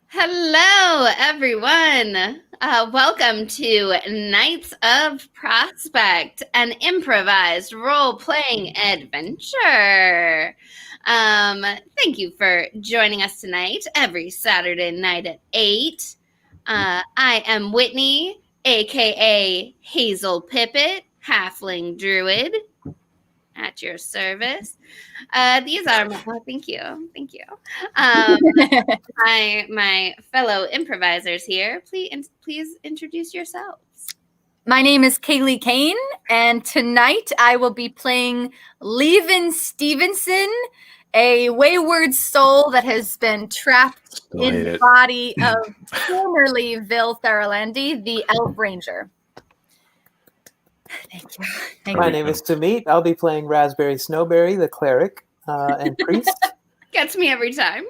Hello, everyone. Welcome to Knights of Prospect, an improvised role-playing adventure. Thank you for joining us tonight, every Saturday night at 8. I am Whitney, aka Hazel Pippet, Halfling Druid, at your service. These are my, thank you. My fellow improvisers here. Please introduce yourselves. My name is Kaylee Kane, and tonight I will be playing Levin Stevenson, a wayward soul that has been trapped in the body of formerly Vil Theralandi, the Elf Ranger. Thank you. My name is Tamit. I'll be playing Raspberry Snowberry, the cleric and priest. Gets me every time.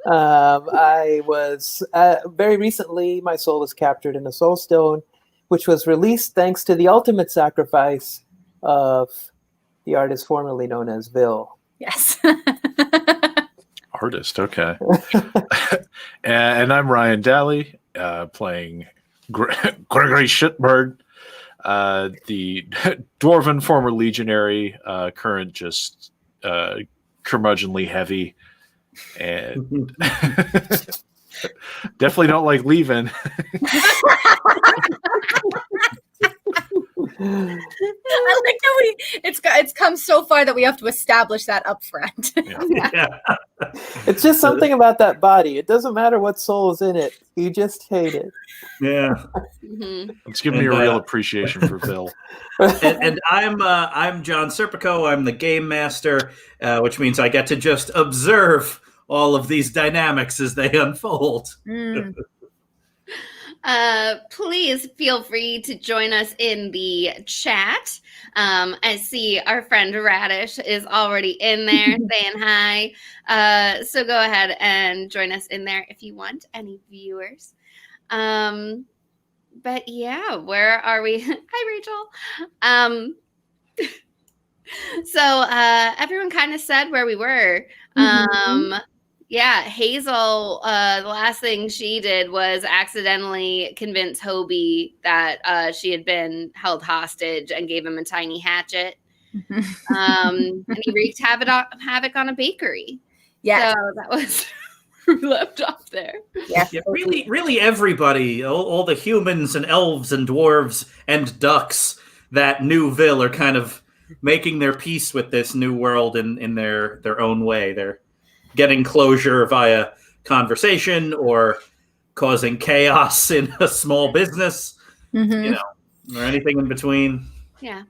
I was very recently, my soul was captured in a soul stone, which was released thanks to the ultimate sacrifice of the artist formerly known as Vil. Yes. Artist, okay. And I'm Ryan Daly, playing Gregory Shitbird, the dwarven former legionary, current just curmudgeonly heavy, and definitely don't like leaving. I like how it's come so far that we have to establish that up front. Yeah. It's just something about that body. It doesn't matter what soul is in it. You just hate it. Yeah. It's giving me a real appreciation for Vil. And I'm John Serpico. I'm the game master, which means I get to just observe all of these dynamics as they unfold. Please feel free to join us in the chat. I see our friend Radish is already in there saying hi. So go ahead and join us in there if you want, any viewers. But yeah, where are we? Hi, Rachel. So everyone kind of said where we were. Yeah, Hazel, the last thing she did was accidentally convince Hobie that she had been held hostage and gave him a tiny hatchet. And he wreaked havoc on a bakery. Yeah. So that was left off there. Yeah, really everybody, all the humans and elves and dwarves and ducks that knew Vil are kind of making their peace with this new world in their own way. They're getting closure via conversation or causing chaos in a small business, or anything in between. Yeah.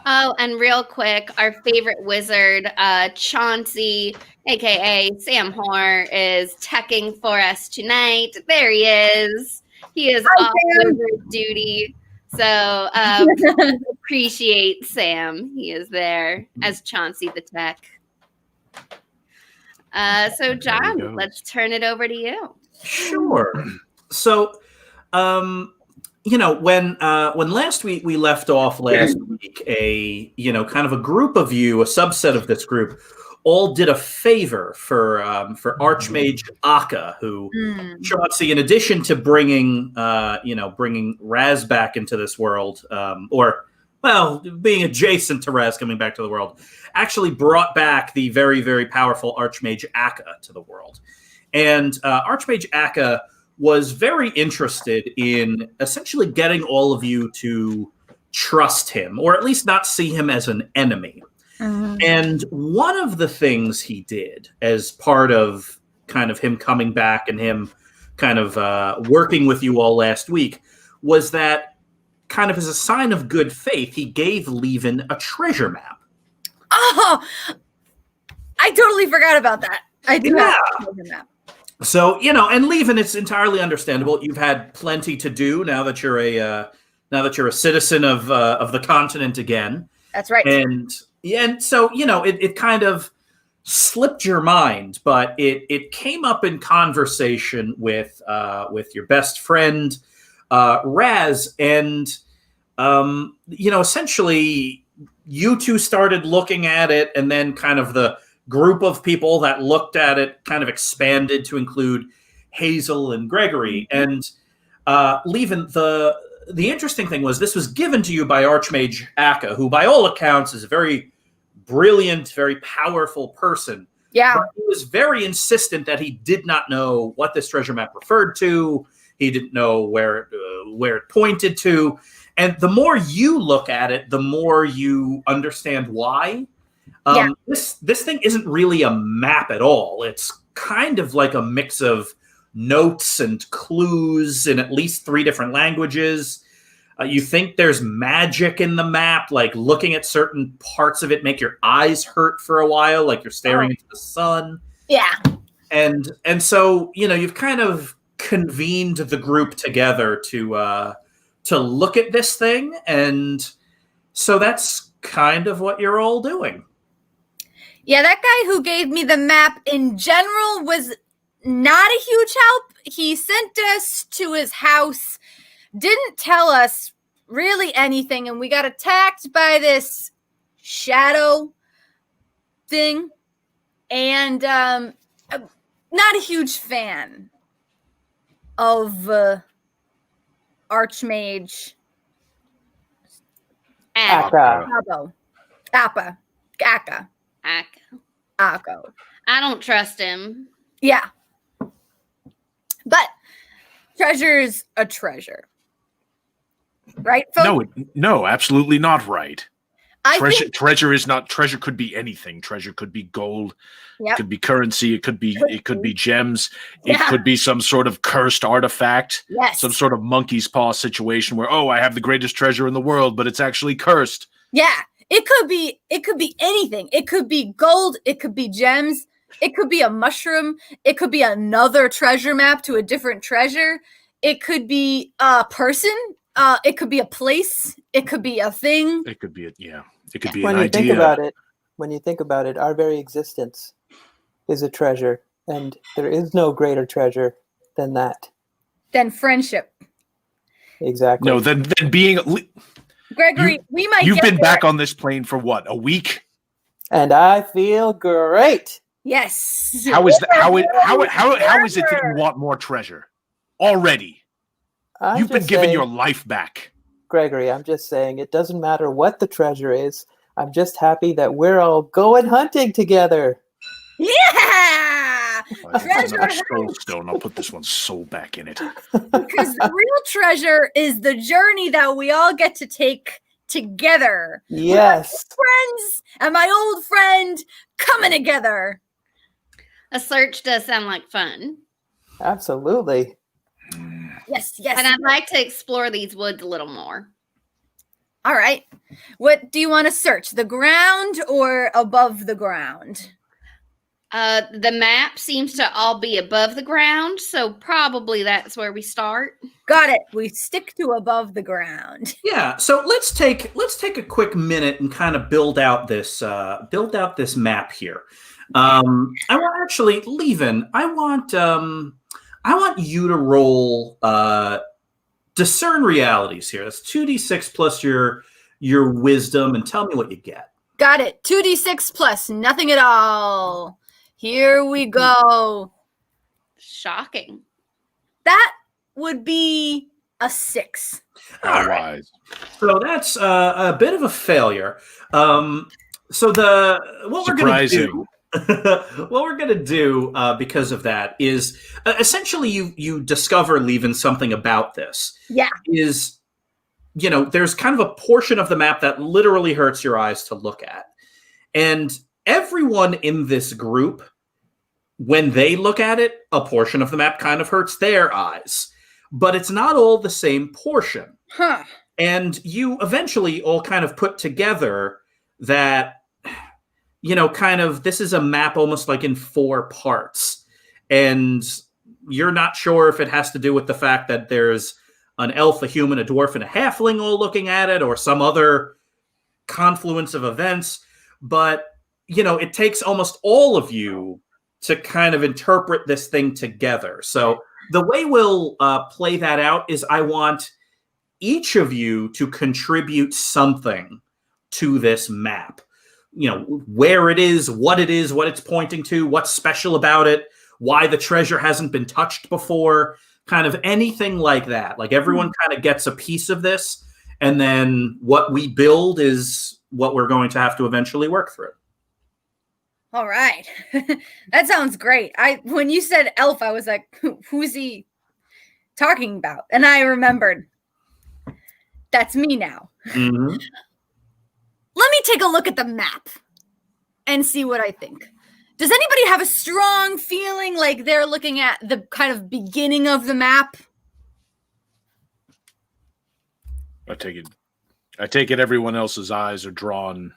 Oh, and real quick, our favorite wizard, Chauncey, aka Sam Hoare, is teching for us tonight. There he is. He is off wizard duty. So appreciate Sam. He is there as Chauncey the tech. So John, let's turn it over to you. Sure. So, when last week we left off last week, kind of a group of you, a subset of this group, all did a favor for Archmage Akka, who Chauncey, in addition to bringing Raz back into this world, being adjacent to Raz coming back to the world, actually brought back the very, very powerful Archmage Akka to the world. And Archmage Akka was very interested in essentially getting all of you to trust him, or at least not see him as an enemy. And one of the things he did as part of kind of him coming back and him kind of working with you all last week was that, kind of as a sign of good faith, he gave Levin a treasure map. Oh, I totally forgot about that. I do have a treasure map. So, and Levin, it's entirely understandable. You've had plenty to do now that you're a citizen of the continent again. That's right. And so, it kind of slipped your mind, but it came up in conversation with your best friend, Raz, and essentially you two started looking at it, and then kind of the group of people that looked at it kind of expanded to include Hazel and Gregory. And Levin, the interesting thing was this was given to you by Archmage Akka, who by all accounts is a very brilliant, very powerful person. Yeah. But he was very insistent that he did not know what this treasure map referred to. He didn't know where it pointed to. And the more you look at it, the more you understand why. This thing isn't really a map at all. It's kind of like a mix of notes and clues in at least 3 different languages. You think there's magic in the map, like looking at certain parts of it make your eyes hurt for a while, like you're staring into the sun. Yeah. And so, you've kind of convened the group together to look at this thing. And so that's kind of what you're all doing. Yeah, that guy who gave me the map in general was not a huge help. He sent us to his house, didn't tell us really anything, and we got attacked by this shadow thing. And I'm not a huge fan of Archmage Akka. Akka. I don't trust him. Yeah. But treasure's a treasure. Right, folks? No, absolutely not right. Treasure Treasure could be anything. Treasure could be gold. Yep. It could be currency. It could be gems. Yeah. It could be some sort of cursed artifact. Yes. Some sort of monkey's paw situation where, I have the greatest treasure in the world, but it's actually cursed. Yeah. It could be anything. It could be gold. It could be gems. It could be a mushroom. It could be another treasure map to a different treasure. It could be a person. It could be a place. It could be a thing. It could be It could be When an you idea. think about it, our very existence is a treasure, and there is no greater treasure than that. Then friendship. Exactly. No, then being. Gregory, we might. You've get been there. back on this plane for what? A week? And I feel great. Yes. How is that? How is it that you want more treasure already? You've been given your life back. Gregory, I'm just saying it doesn't matter what the treasure is. I'm just happy that we're all going hunting together. Yeah. Treasure Stone. I'll put this one soul back in it. Because the real treasure is the journey that we all get to take together. Yes. Friends and my old friend coming together. A search does sound like fun. Absolutely. Yes. And I'd like to explore these woods a little more. All right. What do you want to search? The ground or above the ground? The map seems to all be above the ground, so probably that's where we start. Got it. We stick to above the ground. Yeah, so let's take a quick minute and kind of build out this map here. I want actually, Levin, I want you to roll discern realities here. That's 2d6 plus your wisdom, and tell me what you get. Got it. 2d6 plus nothing at all. Here we go. Shocking. That would be a 6. All right. So that's a bit of a failure. So what we're going to do because of that is essentially you discover, Levin, something about this. Yeah. Is, there's kind of a portion of the map that literally hurts your eyes to look at. And everyone in this group, when they look at it, a portion of the map kind of hurts their eyes. But it's not all the same portion. Huh. And you eventually all kind of put together that, kind of this is a map almost like in 4 parts. And you're not sure if it has to do with the fact that there's an elf, a human, a dwarf, and a halfling all looking at it, or some other confluence of events. But, it takes almost all of you to kind of interpret this thing together. So the way we'll play that out is I want each of you to contribute something to this map. where it is, what it's pointing to, what's special about it, why the treasure hasn't been touched before, kind of anything like that. Like everyone kind of gets a piece of this, and then what we build is what we're going to have to eventually work through. All right. That sounds great. When you said elf, I was like, who's he talking about? And I remembered that's me now. Mm-hmm. Let me take a look at the map and see what I think. Does anybody have a strong feeling like they're looking at the kind of beginning of the map? I take it everyone else's eyes are drawn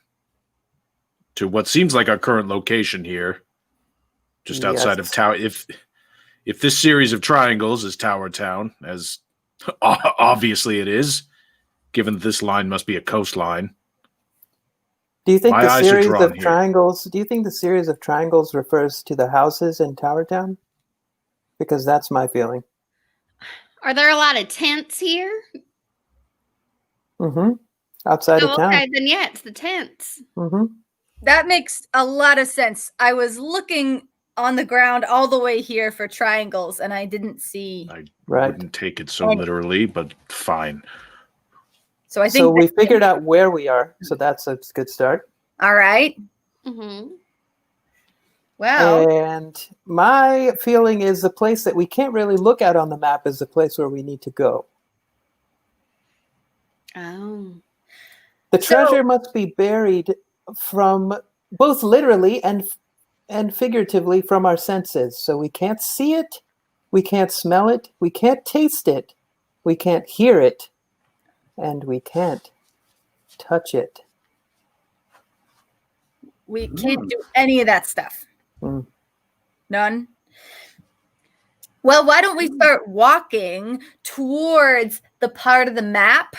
to what seems like our current location here, just outside of Tower. If this series of triangles is Tower Town, as obviously it is, given that this line must be a coastline. Do you think the series of here. triangles? Do you think the series of triangles refers to the houses in Tower Town? Because that's my feeling. Are there a lot of tents here? Mm-hmm. Outside of town. Okay, then yeah, it's the tents. Mm-hmm. That makes a lot of sense. I was looking on the ground all the way here for triangles, and I didn't see. I wouldn't take it so literally, but fine. So I think we figured out where we are, so that's a good start. All right. Mm-hmm. Well, and my feeling is the place that we can't really look at on the map is the place where we need to go. Oh. The treasure must be buried from both literally and figuratively from our senses. So we can't see it, we can't smell it, we can't taste it, we can't hear it, and we can't touch it. we can't do any of that stuff. None. Well, why don't we start walking towards the part of the map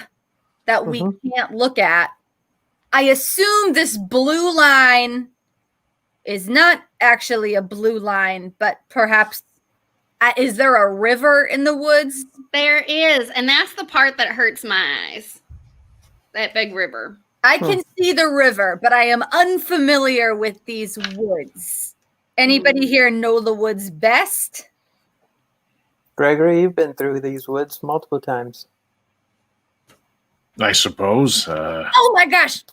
that we can't look at? I assume this blue line is not actually a blue line, but perhaps is there a river in the woods? There is, and that's the part that hurts my eyes. That big river. I can see the river, but I am unfamiliar with these woods. Anybody here know the woods best? Gregory, you've been through these woods multiple times. I suppose. Oh my gosh!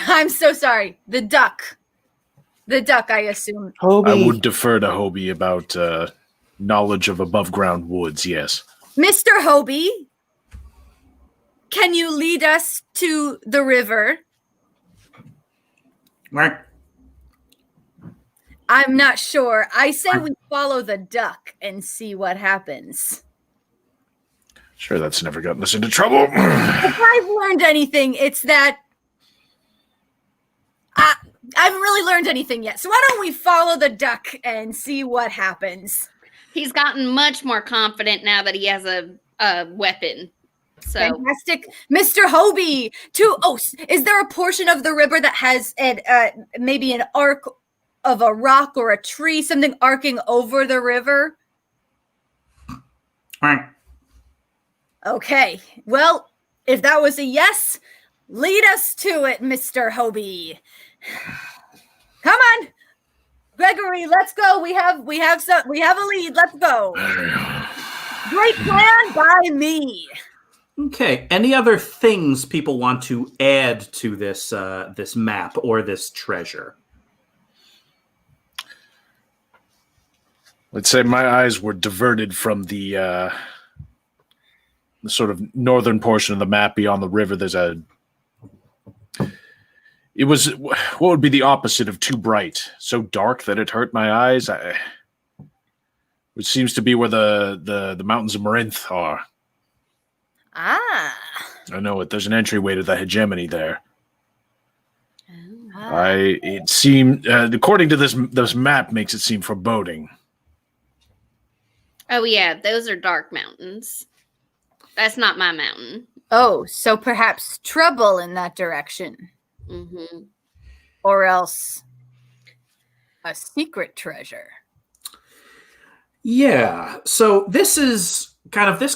I'm so sorry. The duck. The duck, I assume. Hobie. I would defer to Hobie about knowledge of above ground woods, yes. Mr. Hobie, can you lead us to the river? Right. I'm not sure. I say we follow the duck and see what happens. Sure, that's never gotten us into trouble. If I've learned anything, it's that I haven't really learned anything yet. So why don't we follow the duck and see what happens? He's gotten much more confident now that he has a weapon. So Fantastic. Mr. Hobie, is there a portion of the river that has maybe an arc of a rock or a tree, something arcing over the river? All right. Okay. Well, if that was a yes, lead us to it, Mr. Hobie. Come on. Gregory, let's go. We have a lead. Let's go. Great plan by me. Okay. Any other things people want to add to this this map or this treasure? Let's say my eyes were diverted from the sort of northern portion of the map beyond the river. What would be the opposite of too bright? So dark that it hurt my eyes. Which seems to be where the mountains of Marinth are. Ah. I know it. There's an entryway to the hegemony there. It seemed, according to this map, makes it seem foreboding. Oh yeah, those are dark mountains. That's not my mountain. Oh, so perhaps trouble in that direction. Mm-hmm. Or else a secret treasure. Yeah. So this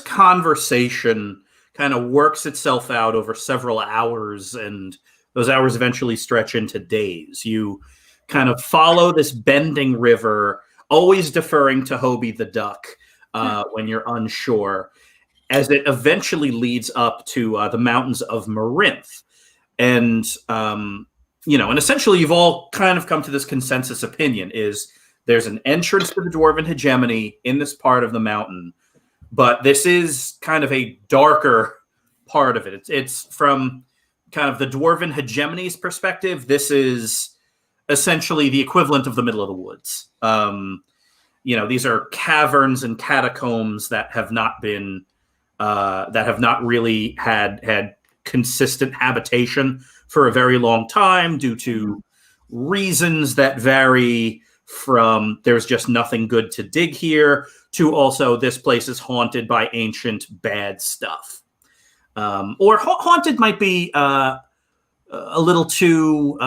conversation kind of works itself out over several hours, and those hours eventually stretch into days. You kind of follow this bending river, always deferring to Hobie the Duck when you're unsure, as it eventually leads up to the mountains of Marinth. And, and essentially you've all kind of come to this consensus opinion is there's an entrance to the Dwarven hegemony in this part of the mountain, but this is kind of a darker part of it. It's from kind of the Dwarven hegemony's perspective. This is essentially the equivalent of the middle of the woods. These are caverns and catacombs that have not been, that have not really had consistent habitation for a very long time due to reasons that vary from there's just nothing good to dig here to also this place is haunted by ancient bad stuff. Or haunted might be a little too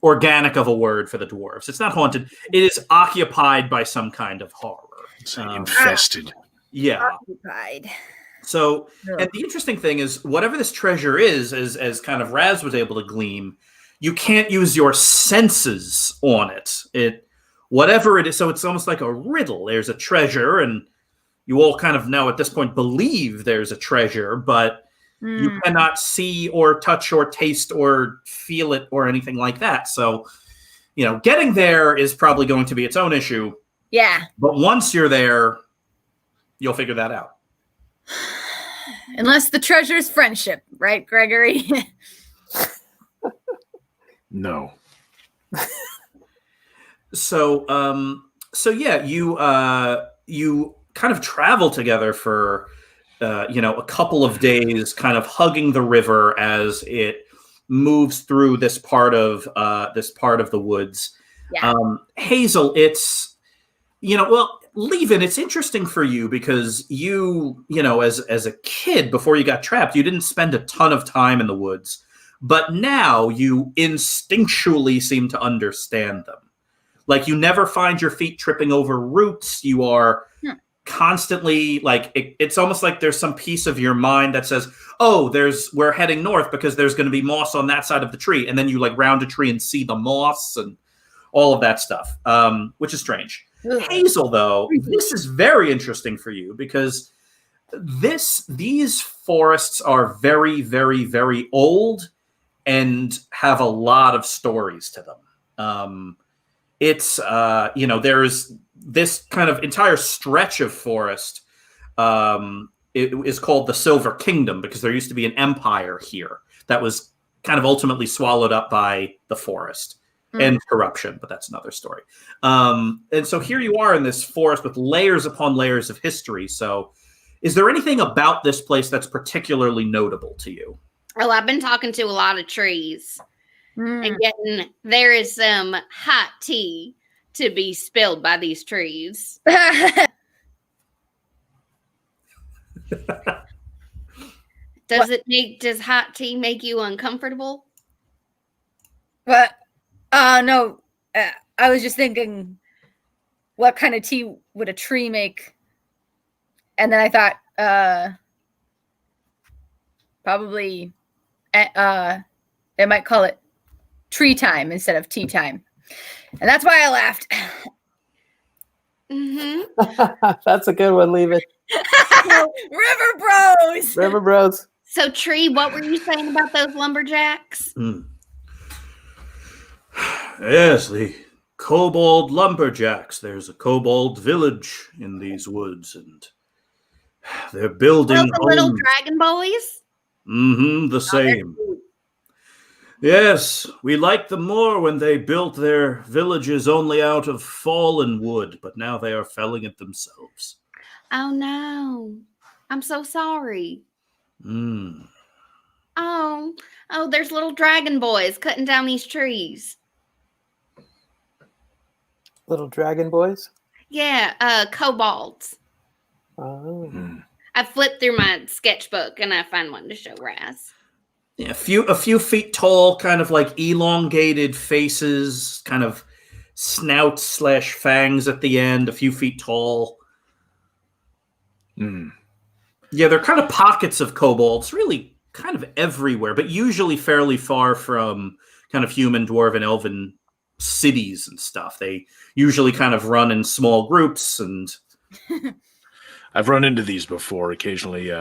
organic of a word for the dwarves. It's not haunted. It is occupied by some kind of horror. It's infested. Yeah. Occupied. So, and the interesting thing is, whatever this treasure is, as kind of Raz was able to glean, you can't use your senses on it. Whatever it is, so it's almost like a riddle. There's a treasure, and you all kind of now at this point believe there's a treasure, but you cannot see or touch or taste or feel it or anything like that. So, getting there is probably going to be its own issue. Yeah. But once you're there, you'll figure that out. Unless the treasure's friendship, right, Gregory? No. So yeah, you kind of travel together for a couple of days, kind of hugging the river as it moves through this part of the woods. Yeah. Hazel, it's Levin, it's interesting for you because you as a kid before you got trapped, you didn't spend a ton of time in the woods, but now you instinctually seem to understand them. Like you never find your feet tripping over roots. You are constantly like it's almost like there's some piece of your mind that says, "Oh, we're heading north because there's going to be moss on that side of the tree," and then you like round a tree and see the moss and all of that stuff, which is strange. Hazel, though, this is very interesting for you because these forests are very, very, very old and have a lot of stories to them. There's this kind of entire stretch of forest. It is called the Silver Kingdom because there used to be an empire here that was kind of ultimately swallowed up by the forest. And corruption, but that's another story. And so here you are in this forest with layers upon layers of history. So is there anything about this place that's particularly notable to you? Oh, I've been talking to a lot of trees and there is some hot tea to be spilled by these trees. Does hot tea make you uncomfortable? What? No, I was just thinking, what kind of tea would a tree make? And then I thought, probably, they might call it tree time instead of tea time. And that's why I laughed. That's a good one, leave it. River Bros! River Bros. So, Tree, what were you saying about those lumberjacks? Yes, the Kobold Lumberjacks. There's a Kobold village in these woods, and they're building the little dragon boys? The same. Yes, we liked them more when they built their villages only out of fallen wood, but now they are felling it themselves. Oh, no. I'm so sorry. Oh, there's little dragon boys cutting down these trees. Little dragon boys? Yeah, kobolds. Oh. I flipped through my sketchbook and I found one to show Raz. Yeah, a few feet tall, kind of like elongated faces, kind of snouts / fangs at the end, a few feet tall. Yeah, they're kind of pockets of kobolds, really kind of everywhere, but usually fairly far from kind of human, dwarven, elven cities and stuff. They usually kind of run in small groups, and I've run into these before. Occasionally,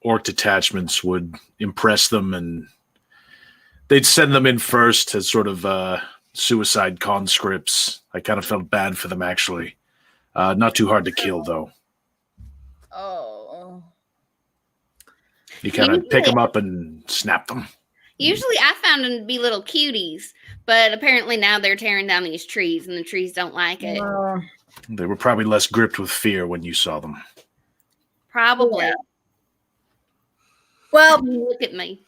orc detachments would impress them, and they'd send them in first as sort of suicide conscripts. I kind of felt bad for them, actually. Not too hard to kill, though. Oh. You kind of pick them up and snap them. Usually I found them to be little cuties, but apparently now they're tearing down these trees, and the trees don't like it. They were probably less gripped with fear when you saw them. Probably. Yeah. Well, Look at me.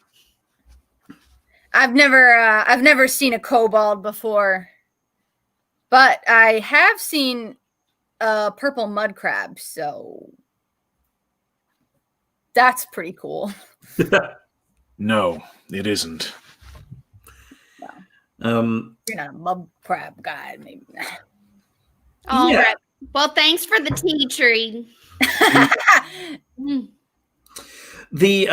I've never seen a kobold before, but I have seen a purple mud crab, so that's pretty cool. No, it isn't. You're not a mud crab guy, maybe. All Yeah. right. Well, thanks for the tea tree. The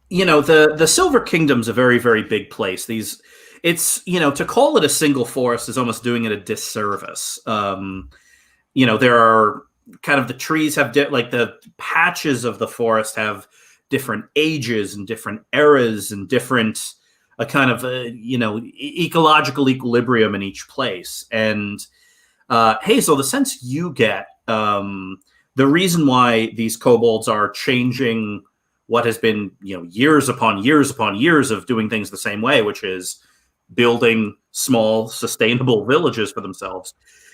the Silver Kingdom's a very, very big place. To call it a single forest is almost doing it a disservice. There are kind of the trees have like the patches of the forest have different ages and different eras and different ecological equilibrium in each place. And Hazel, the sense you get, the reason why these kobolds are changing what has been, years upon years upon years of doing things the same way, which is building small, sustainable villages for themselves,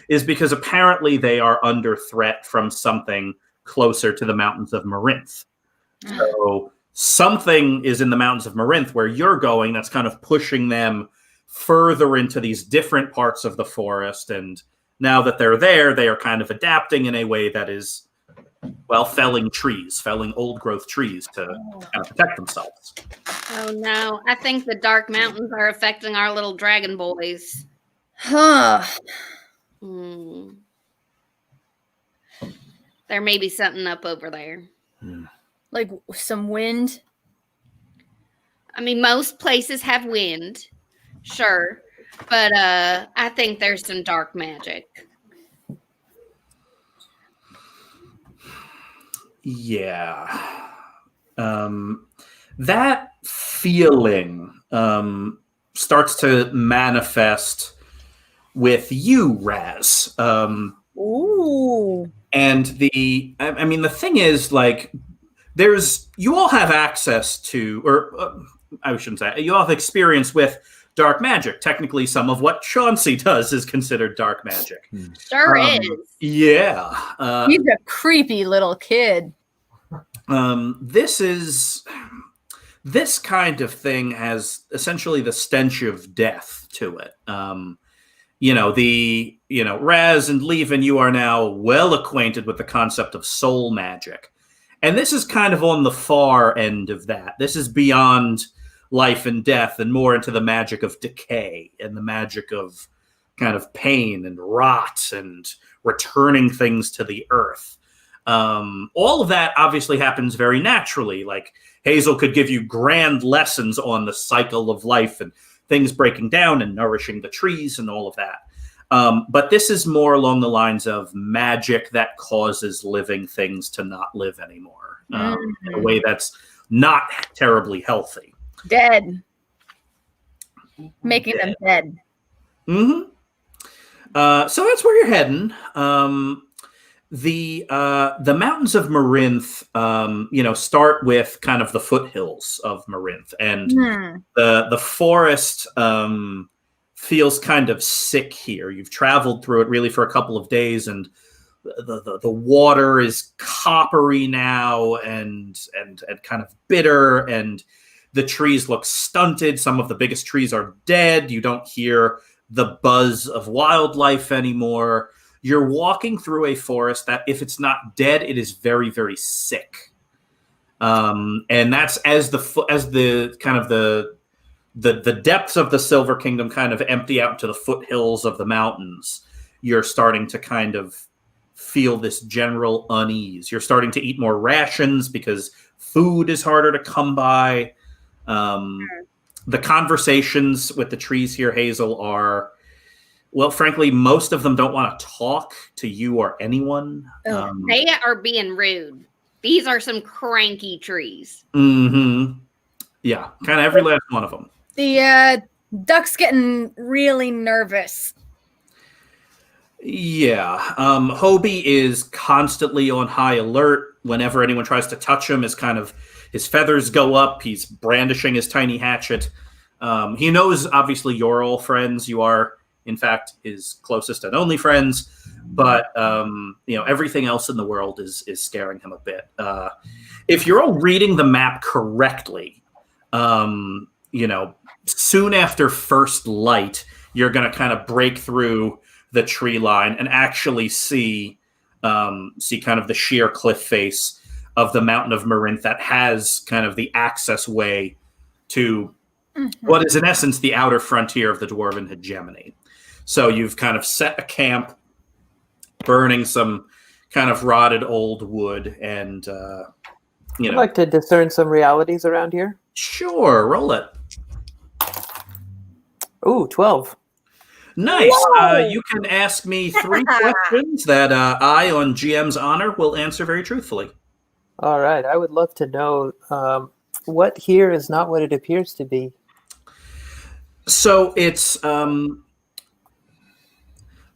is because apparently they are under threat from something closer to the mountains of Marinth. So something is in the mountains of Marinth where you're going that's kind of pushing them further into these different parts of the forest. And now that they're there, they are kind of adapting in a way that is, felling old growth trees to kind of protect themselves. Oh no, I think the dark mountains are affecting our little dragon boys. Huh. There may be something up over there. Like some wind? I mean, most places have wind, sure, but I think there's some dark magic. Yeah. That feeling starts to manifest with you, Raz. Ooh. And the thing is, like, you all have access to, or I shouldn't say, you all have experience with dark magic. Technically, some of what Chauncey does is considered dark magic. Sure is. Yeah. He's a creepy little kid. This kind of thing has essentially the stench of death to it. Raz and Levin, you are now well acquainted with the concept of soul magic. And this is kind of on the far end of that. This is beyond life and death and more into the magic of decay and the magic of kind of pain and rot and returning things to the earth. All of that obviously happens very naturally. Like Hazel could give you grand lessons on the cycle of life and things breaking down and nourishing the trees and all of that. But this is more along the lines of magic that causes living things to not live anymore in a way that's not terribly healthy. Dead. Making them dead. Mm-hmm. So that's where you're heading. The mountains of Marinth, start with kind of the foothills of Marinth, and the forest feels kind of sick here. You've traveled through it really for a couple of days, and the water is coppery now and kind of bitter, and the trees look stunted. Some of the biggest trees are dead. You don't hear the buzz of wildlife anymore. You're walking through a forest that, if it's not dead, it is very, very sick. And that's as the kind of the depths of the Silver Kingdom kind of empty out to the foothills of the mountains. You're starting to kind of feel this general unease. You're starting to eat more rations because Food is harder to come by. The conversations with the trees here, Hazel, are, well, frankly, most of them don't want to talk to you or anyone. They are being rude. These are some cranky trees. Mm-hmm. Yeah, kind of every last one of them. The duck's getting really nervous. Yeah. Hobie is constantly on high alert. Whenever anyone tries to touch him, his feathers go up. He's brandishing his tiny hatchet. He knows, obviously, you're all friends. You are, in fact, his closest and only friends. But everything else in the world is scaring him a bit. If you're all reading the map correctly, soon after first light, you're going to kind of break through the tree line and actually see kind of the sheer cliff face of the Mountain of Marinth that has kind of the access way to what is in essence the outer frontier of the Dwarven hegemony. So you've kind of set a camp, burning some kind of rotted old wood, and I'd like to discern some realities around here. Sure, roll it. Ooh, 12. Nice. You can ask me 3 questions that I, on GM's honor, will answer very truthfully. All right. I would love to know what here is not what it appears to be. So it's well,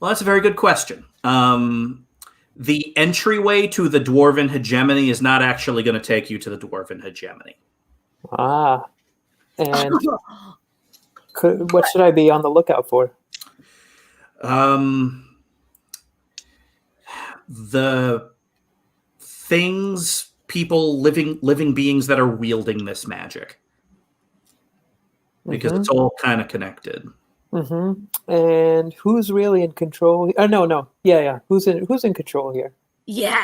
that's a very good question. The entryway to the Dwarven hegemony is not actually going to take you to the Dwarven hegemony. Ah. And what should I be on the lookout for? The things, people, living beings that are wielding this magic, because it's all kind of connected. And who's really in control? No. Yeah. Who's in control here? Yeah.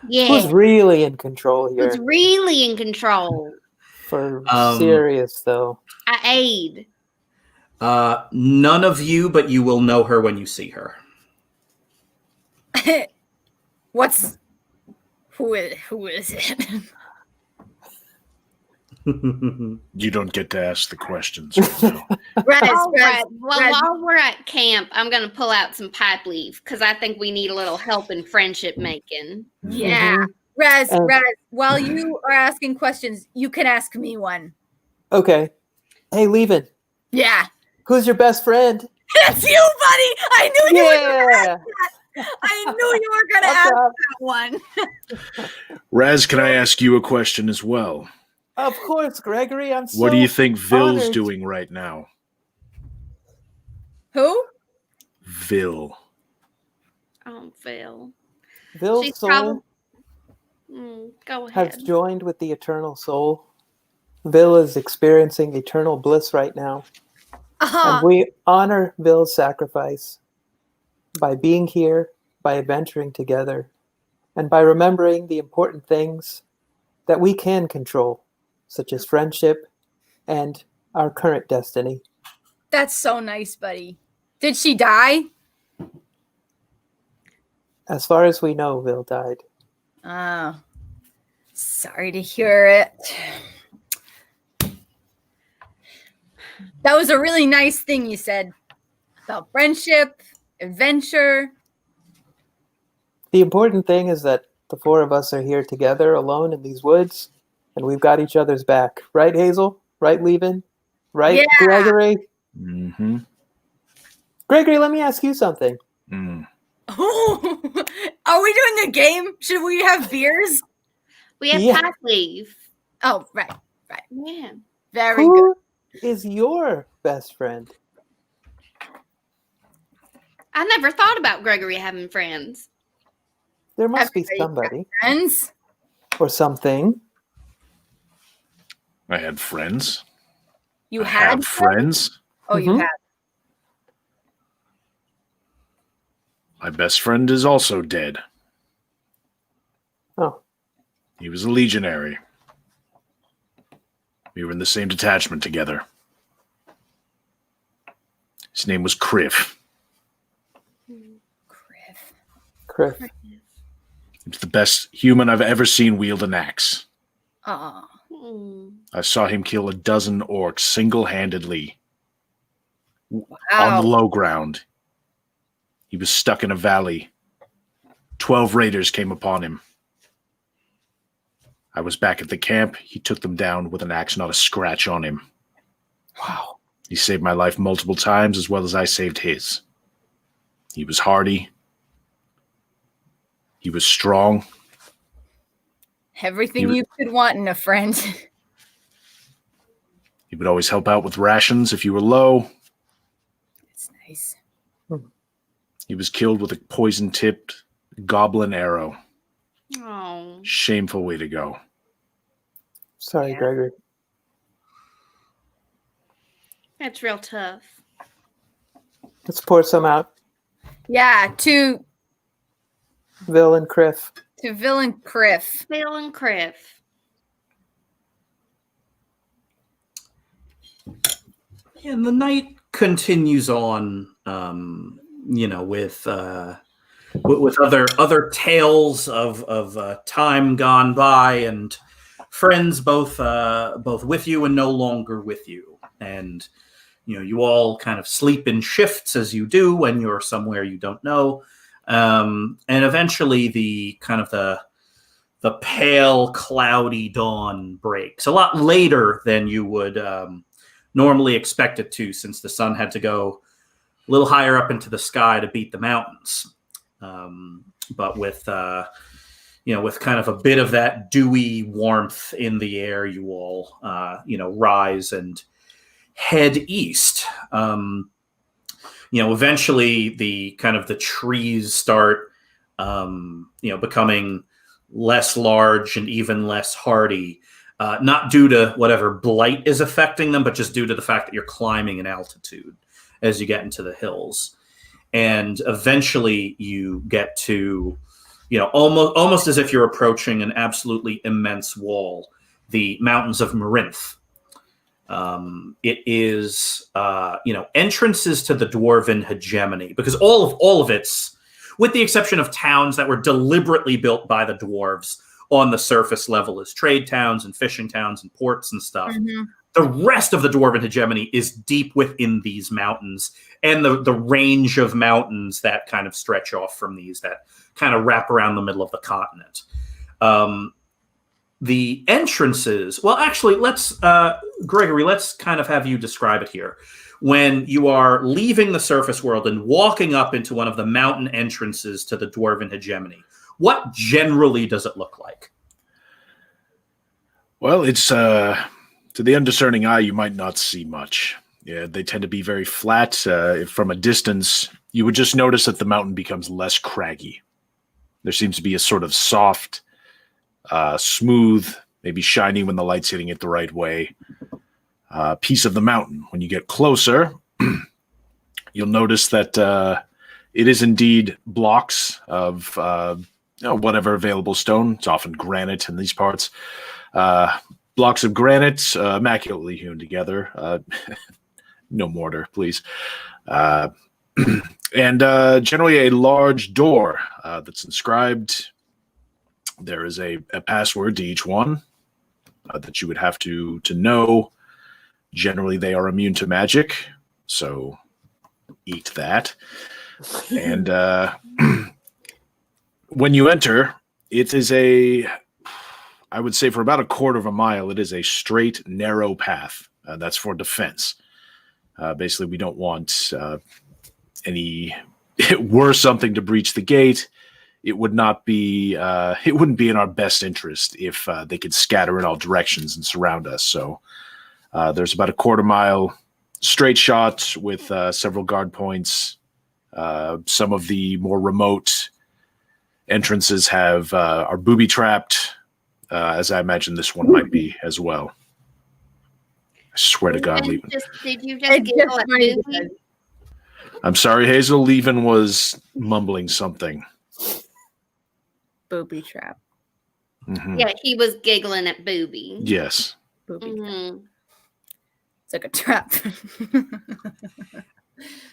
Who's really in control here? Who's really in control? For serious though. I aid. None of you, but you will know her when you see her. Who is it? You don't get to ask the questions right now. Well, while we're at camp, I'm going to pull out some pipe leaf because I think we need a little help in friendship making. Yeah. Raz, while you are asking questions, you can ask me one. Okay. Hey, Levin. Yeah. Who's your best friend? It's you, buddy. I knew you were going to ask that. I knew you were going to ask that one. Raz, can I ask you a question as well? Of course, Gregory. I'm so What do you think Vil's honored. doing right now? Who? Vil. Oh, Phil. Vil's She's soul go ahead. has joined with the eternal soul. Vil is experiencing eternal bliss right now. And we honor Vil's sacrifice by being here, by adventuring together, and by remembering the important things that we can control, such as friendship and our current destiny. That's so nice, buddy. Did she die? As far as we know, Vil died. Oh, sorry to hear it. That was a really nice thing you said about friendship, adventure. The important thing is that the four of us are here together alone in these woods, and we've got each other's back. Right, Hazel? Right, Levin? Right, Yeah. Gregory? Mm-hmm. Gregory, let me ask you something. Oh, are we doing a game? Should we have beers? We have Yeah. pipe leaf. Oh, right. Yeah. Very good. Who is your best friend? I never thought about Gregory having friends. There must be Everybody's somebody Friends? or something. I had friends. You I had have friends. Oh, you Mhm. had. My best friend is also dead. Oh, He was a legionary. We were in the same detachment together. His name was Kriff. Griff. Criff. He was the best human I've ever seen wield an axe. Aw. I saw him kill a dozen orcs single-handedly on Wow. the low ground. He was stuck in a valley. 12 raiders came upon him. I was back at the camp. He took them down with an axe, not a scratch on him. Wow. He saved my life multiple times as well as I saved his. He was hardy. He was strong. Everything you could want in a friend. He would always help out with rations if you were low. It's nice. He was killed with a poison-tipped goblin arrow. Oh. Shameful way to go. Sorry, Yeah. Gregory. That's real tough. Let's pour some out. Yeah, to Villain Criff. Villain Criff. Phil and Criff. And the night continues on, with other tales of time gone by and friends both with you and no longer with you. And you all kind of sleep in shifts as you do when you're somewhere you don't know. And eventually the pale, cloudy dawn breaks a lot later than you would normally expect it to, since the sun had to go a little higher up into the sky to beat the mountains. But with kind of a bit of that dewy warmth in the air, you all rise and head east. Eventually the trees start becoming less large and even less hardy, not due to whatever blight is affecting them, but just due to the fact that you're climbing in altitude as you get into the hills. And eventually you get to, almost as if you're approaching an absolutely immense wall, the mountains of Marinth. It is, entrances to the dwarven hegemony, because all of it's, with the exception of towns that were deliberately built by the dwarves on the surface level as trade towns and fishing towns and ports and stuff. Mm-hmm. The rest of the dwarven hegemony is deep within these mountains, and the range of mountains that kind of stretch off from these, that kind of wrap around the middle of the continent. The entrances, well, actually, Gregory, let's kind of have you describe it here. When you are leaving the surface world and walking up into one of the mountain entrances to the dwarven hegemony, what generally does it look like? Well, it's to the undiscerning eye, you might not see much. Yeah, they tend to be very flat. From a distance, you would just notice that the mountain becomes less craggy. There seems to be a sort of soft, smooth, maybe shiny when the light's hitting it the right way, piece of the mountain. When you get closer, you'll notice that it is indeed blocks of whatever available stone. It's often granite in these parts. Blocks of granite, immaculately hewn together. No mortar, please. And generally a large door that's inscribed. There is a password to each one that you would have to know. Generally, they are immune to magic, so eat that. And when you enter, it is I would say for about a quarter of a mile, it is a straight, narrow path. That's for defense. Basically, we don't want were something to breach the gate. It would not be. It wouldn't be in our best interest if they could scatter in all directions and surround us. So there's about a quarter mile straight shot with several guard points. Some of the more remote entrances are booby trapped. As I imagine this one might be as well. I swear to God, Levin. Did you just giggle at Booby? I'm sorry, Hazel. Levin was mumbling something. Booby trap. Mm-hmm. Yeah, he was giggling at Booby. Yes. Booby trap. Mm-hmm. It's like a trap.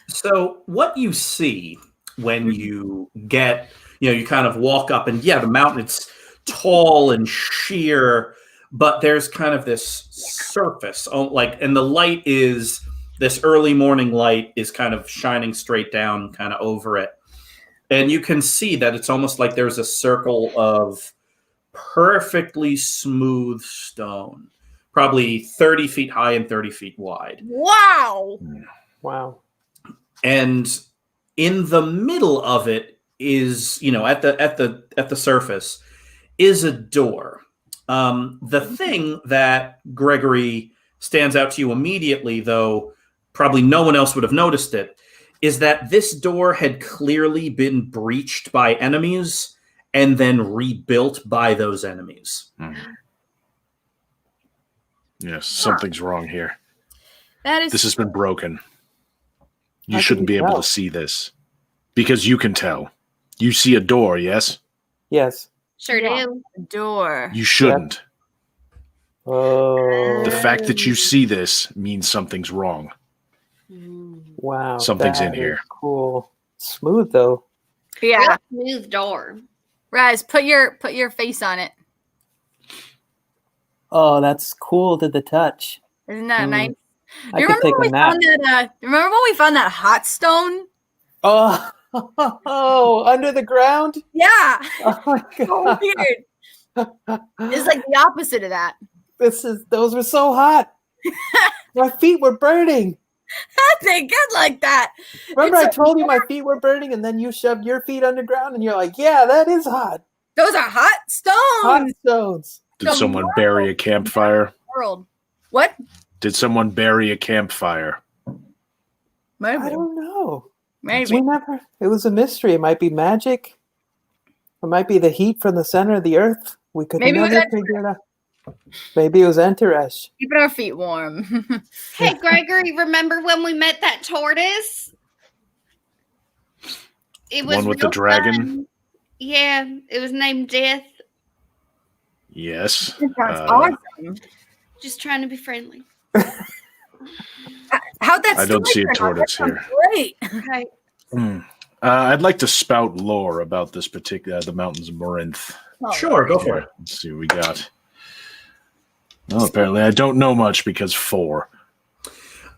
So what you see when you get, you kind of walk up, and the mountain, it's tall and sheer, but there's kind of this surface, and the light is this early morning light is kind of shining straight down kind of over it. And you can see that it's almost like there's a circle of perfectly smooth stone, probably 30 feet high and 30 feet wide. Wow. Wow. And in the middle of it is, at the surface is a door. The thing that, Gregory, stands out to you immediately, though probably no one else would have noticed it, is that this door had clearly been breached by enemies and then rebuilt by those enemies. Yes, something's wrong here. This has been broken. You How shouldn't can be you able tell? to see this. Because you can tell. You see a door, yes? Yes. Sure do. door. You shouldn't. Oh. The fact that you see this means something's wrong. Wow. Something's in that here. is Cool. Smooth though. Yeah. Real smooth door. Raz, put your face on it. Oh, that's cool to the touch. Isn't that Mm. nice? I You could remember take when a we nap. found that? Remember when we found that hot stone? Oh, under the ground? Yeah. Oh my So god. weird. It's like the opposite of that. Those were so hot. My feet were burning. They get like that. Remember It's I a- told you my feet were burning and then you shoved your feet underground and you're like, yeah, that is hot. Those are hot stones. Hot stones. Did The someone bury a campfire? World. What? Did someone bury a campfire? Maybe. I don't know. Maybe. It was a mystery. It might be magic. It might be the heat from the center of the earth. We could Maybe it was never figure it out. Maybe it was Enteresh. Keeping our feet warm. Hey, Gregory, remember when we met that tortoise? It was One with the real dragon? fun. Yeah, it was named Death. Yes. That's awesome. Just trying to be friendly. How'd that I don't see a story turn out? tortoise That sounds here. Great. Okay. I'd like to spout lore about this particular, the Mountains of Morinth. Sure, go for it. Let's see what we got. Well, apparently I don't know much because 4.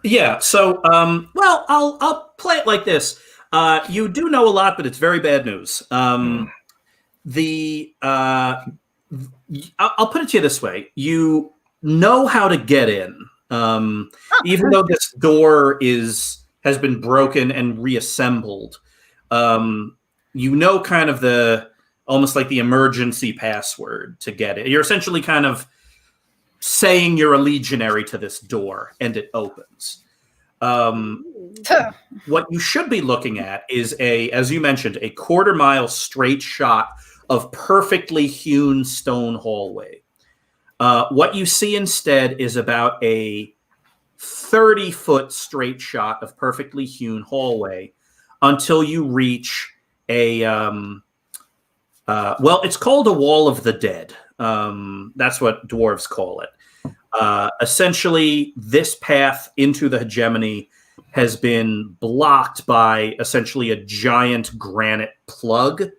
Yeah. So, I'll play it like this. You do know a lot, but it's very bad news. I'll put it to you this way: you know how to get in, even though this door has been broken and reassembled. You know, kind of almost like the emergency password to get it. You're essentially kind of saying you're a legionary to this door, and it opens. What you should be looking at is as you mentioned, a 1/4 mile straight shot of perfectly hewn stone hallway. What you see instead is about a 30-foot straight shot of perfectly hewn hallway until you reach it's called a Wall of the Dead. That's what dwarves call it. Essentially, this path into the hegemony has been blocked by essentially a giant granite plug,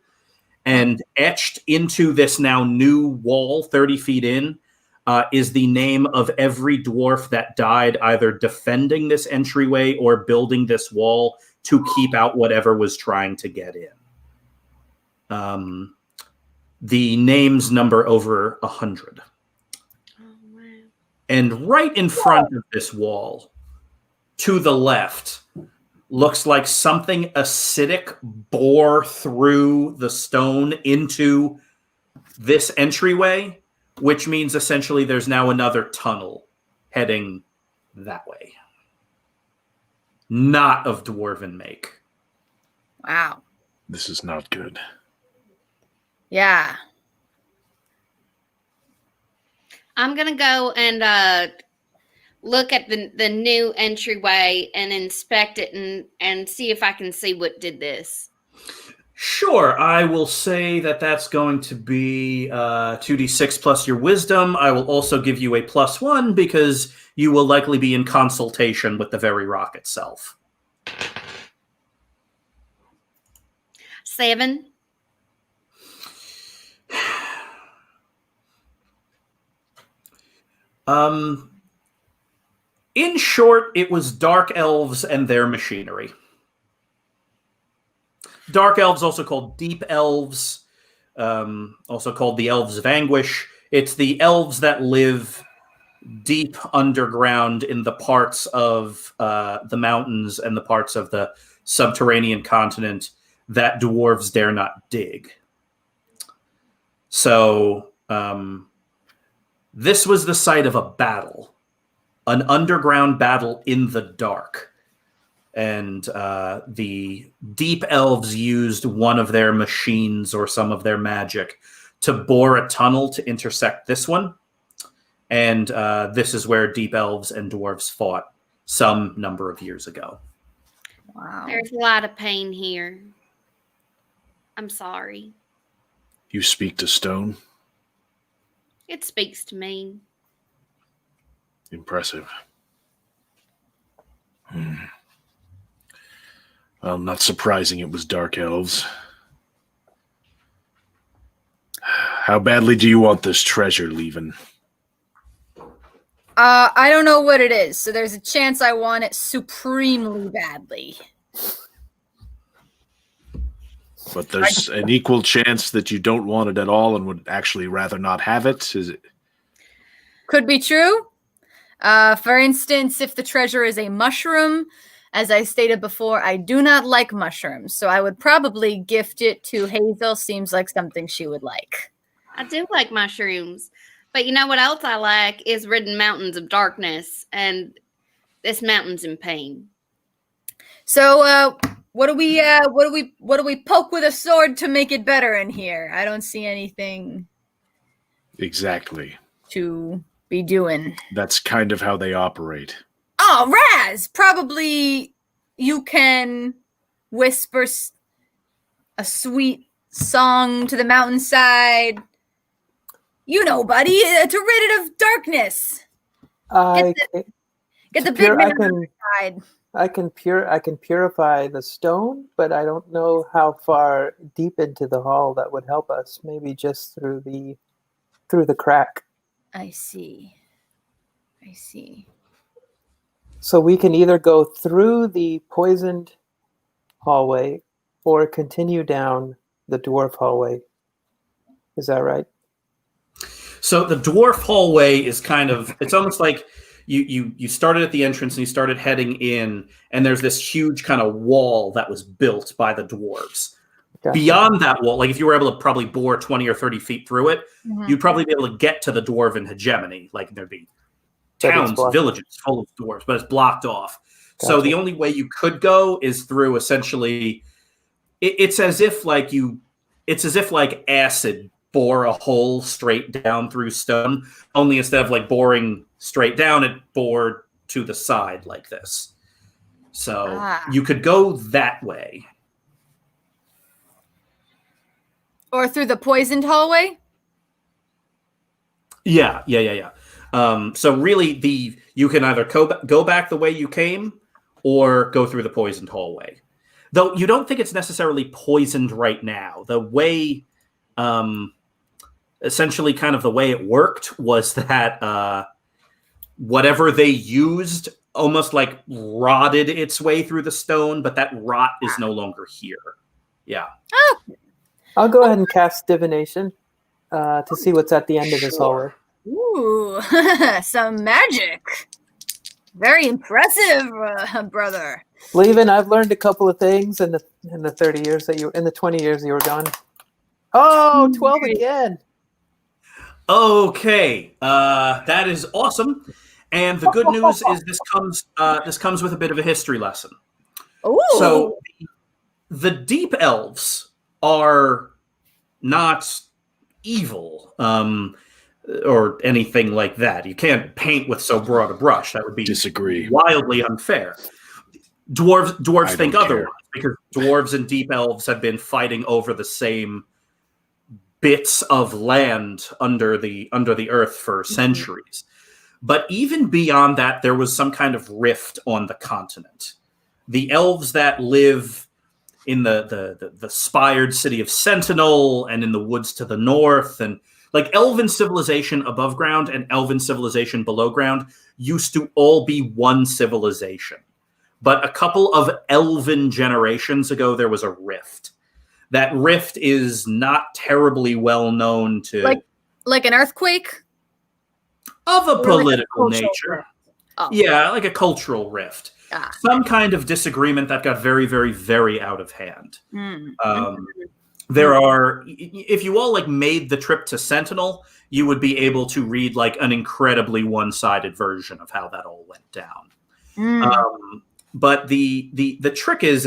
and etched into this now new wall 30 feet in is the name of every dwarf that died either defending this entryway or building this wall to keep out whatever was trying to get in. The names number over 100. And right in front of this wall, to the left, looks like something acidic bore through the stone into this entryway, which means essentially there's now another tunnel heading that way. Not of dwarven make. Wow. This is not good. Yeah. I'm gonna go and look at the new entryway and inspect it and see if I can see what did this. Sure, I will say that that's going to be 2d6 plus your wisdom. I will also give you a +1 because you will likely be in consultation with the very rock itself. 7. In short, it was dark elves and their machinery. Dark elves, also called deep elves, also called the elves of anguish. It's the elves that live deep underground in the parts of the mountains and the parts of the subterranean continent that dwarves dare not dig. So this was the site of a battle, an underground battle in the dark. And the deep elves used one of their machines or some of their magic to bore a tunnel to intersect this one. And this is where deep elves and dwarves fought some number of years ago. Wow. There's a lot of pain here. I'm sorry. You speak to stone? It speaks to me. Impressive. Well, not surprising it was dark elves. How badly do you want this treasure, Leven? I don't know what it is, so there's a chance I want it supremely badly. But there's an equal chance that you don't want it at all and would actually rather not have it? Is it? Could be true. For instance, if the treasure is a mushroom, as I stated before, I do not like mushrooms, so I would probably gift it to Hazel. Seems like something she would like. I do like mushrooms. But you know what else I like is ridden mountains of darkness, and this mountain's in pain. So, what do we poke with a sword to make it better in here? I don't see anything Exactly. to be doing. That's kind of how they operate. Oh, Raz! Probably you can whisper a sweet song to the mountainside. You know, buddy, to rid it of darkness. Get the big man on the side. I can purify the stone, but I don't know how far deep into the hall that would help us. Maybe just through the crack. I see. So we can either go through the poisoned hallway or continue down the dwarf hallway. Is that right? So the dwarf hallway is kind of, it's almost like you started at the entrance and you started heading in, and there's this huge kind of wall that was built by the dwarves. Gotcha. Beyond that wall, like if you were able to probably bore 20 or 30 feet through it, you'd probably be able to get to the dwarven hegemony. Like there'd be towns, villages full of dwarves, but it's blocked off. Gotcha. So the only way you could go is through essentially, it's as if like acid bore a hole straight down through stone, only instead of like boring straight down, it bored to the side like this. So you could go that way. Or through the poisoned hallway? Yeah. So really you can either go back the way you came or go through the poisoned hallway. Though you don't think it's necessarily poisoned right now. The way essentially kind of the way it worked was that whatever they used almost like rotted its way through the stone, but that rot is no longer here. Yeah. Oh. I'll go ahead and cast divination to see what's at the end of this hallway. Ooh, some magic. Very impressive, brother. Leven, I've learned a couple of things in the 20 years that you were gone. Oh, 12 again. Okay, that is awesome. And the good news is this comes with a bit of a history lesson. Ooh. So the deep elves are not evil or anything like that. You can't paint with so broad a brush. That would be wildly unfair. Dwarves think otherwise because dwarves and deep elves have been fighting over the same bits of land under the earth for centuries. But even beyond that, there was some kind of rift on the continent. The elves that live in the spired city of Sentinel and in the woods to the north, and like Elven civilization above ground and Elven civilization below ground used to all be one civilization. But a couple of Elven generations ago, there was a rift. That rift is not terribly well known to... Like an earthquake? Of a Or political like a cultural nature. rift? Oh. Yeah, like a cultural rift. Ah. Some kind of disagreement that got very, very, very out of hand. Mm. There are, if you all like made the trip to Sentinel, you would be able to read like an incredibly one-sided version of how that all went down. But the trick is,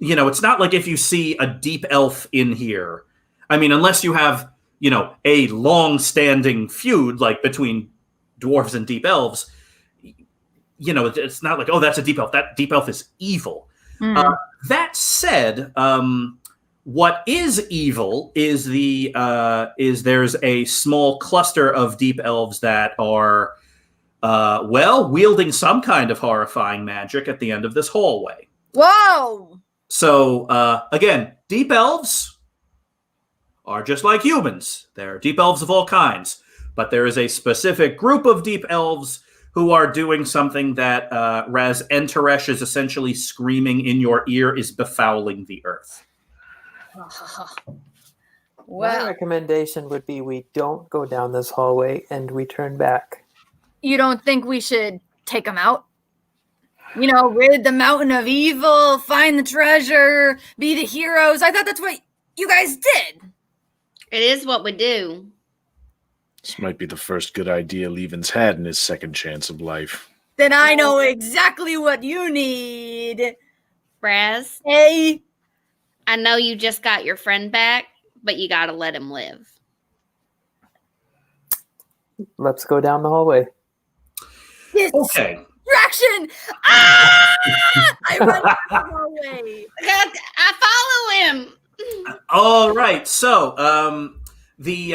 it's not like if you see a deep elf in here. I mean, unless you have a long-standing feud like between dwarves and deep elves. It's not like, oh, that's a deep elf. That deep elf is evil. That said, what is evil is there's a small cluster of deep elves that are, wielding some kind of horrifying magic at the end of this hallway. Whoa! So, again, deep elves are just like humans. There are deep elves of all kinds. But there is a specific group of deep elves who are doing something that Raz Enteresh is essentially screaming in your ear is befouling the earth. My recommendation would be we don't go down this hallway and we turn back. You don't think we should take them out? Rid the mountain of evil, find the treasure, be the heroes. I thought that's what you guys did. It is what we do. This might be the first good idea Levin's had in his second chance of life. Then I know exactly what you need. Raz, Hey. I know you just got your friend back, but you gotta let him live. Let's go down the hallway. Okay. Distraction! Ah! I run down the hallway. I follow him. All right. So, the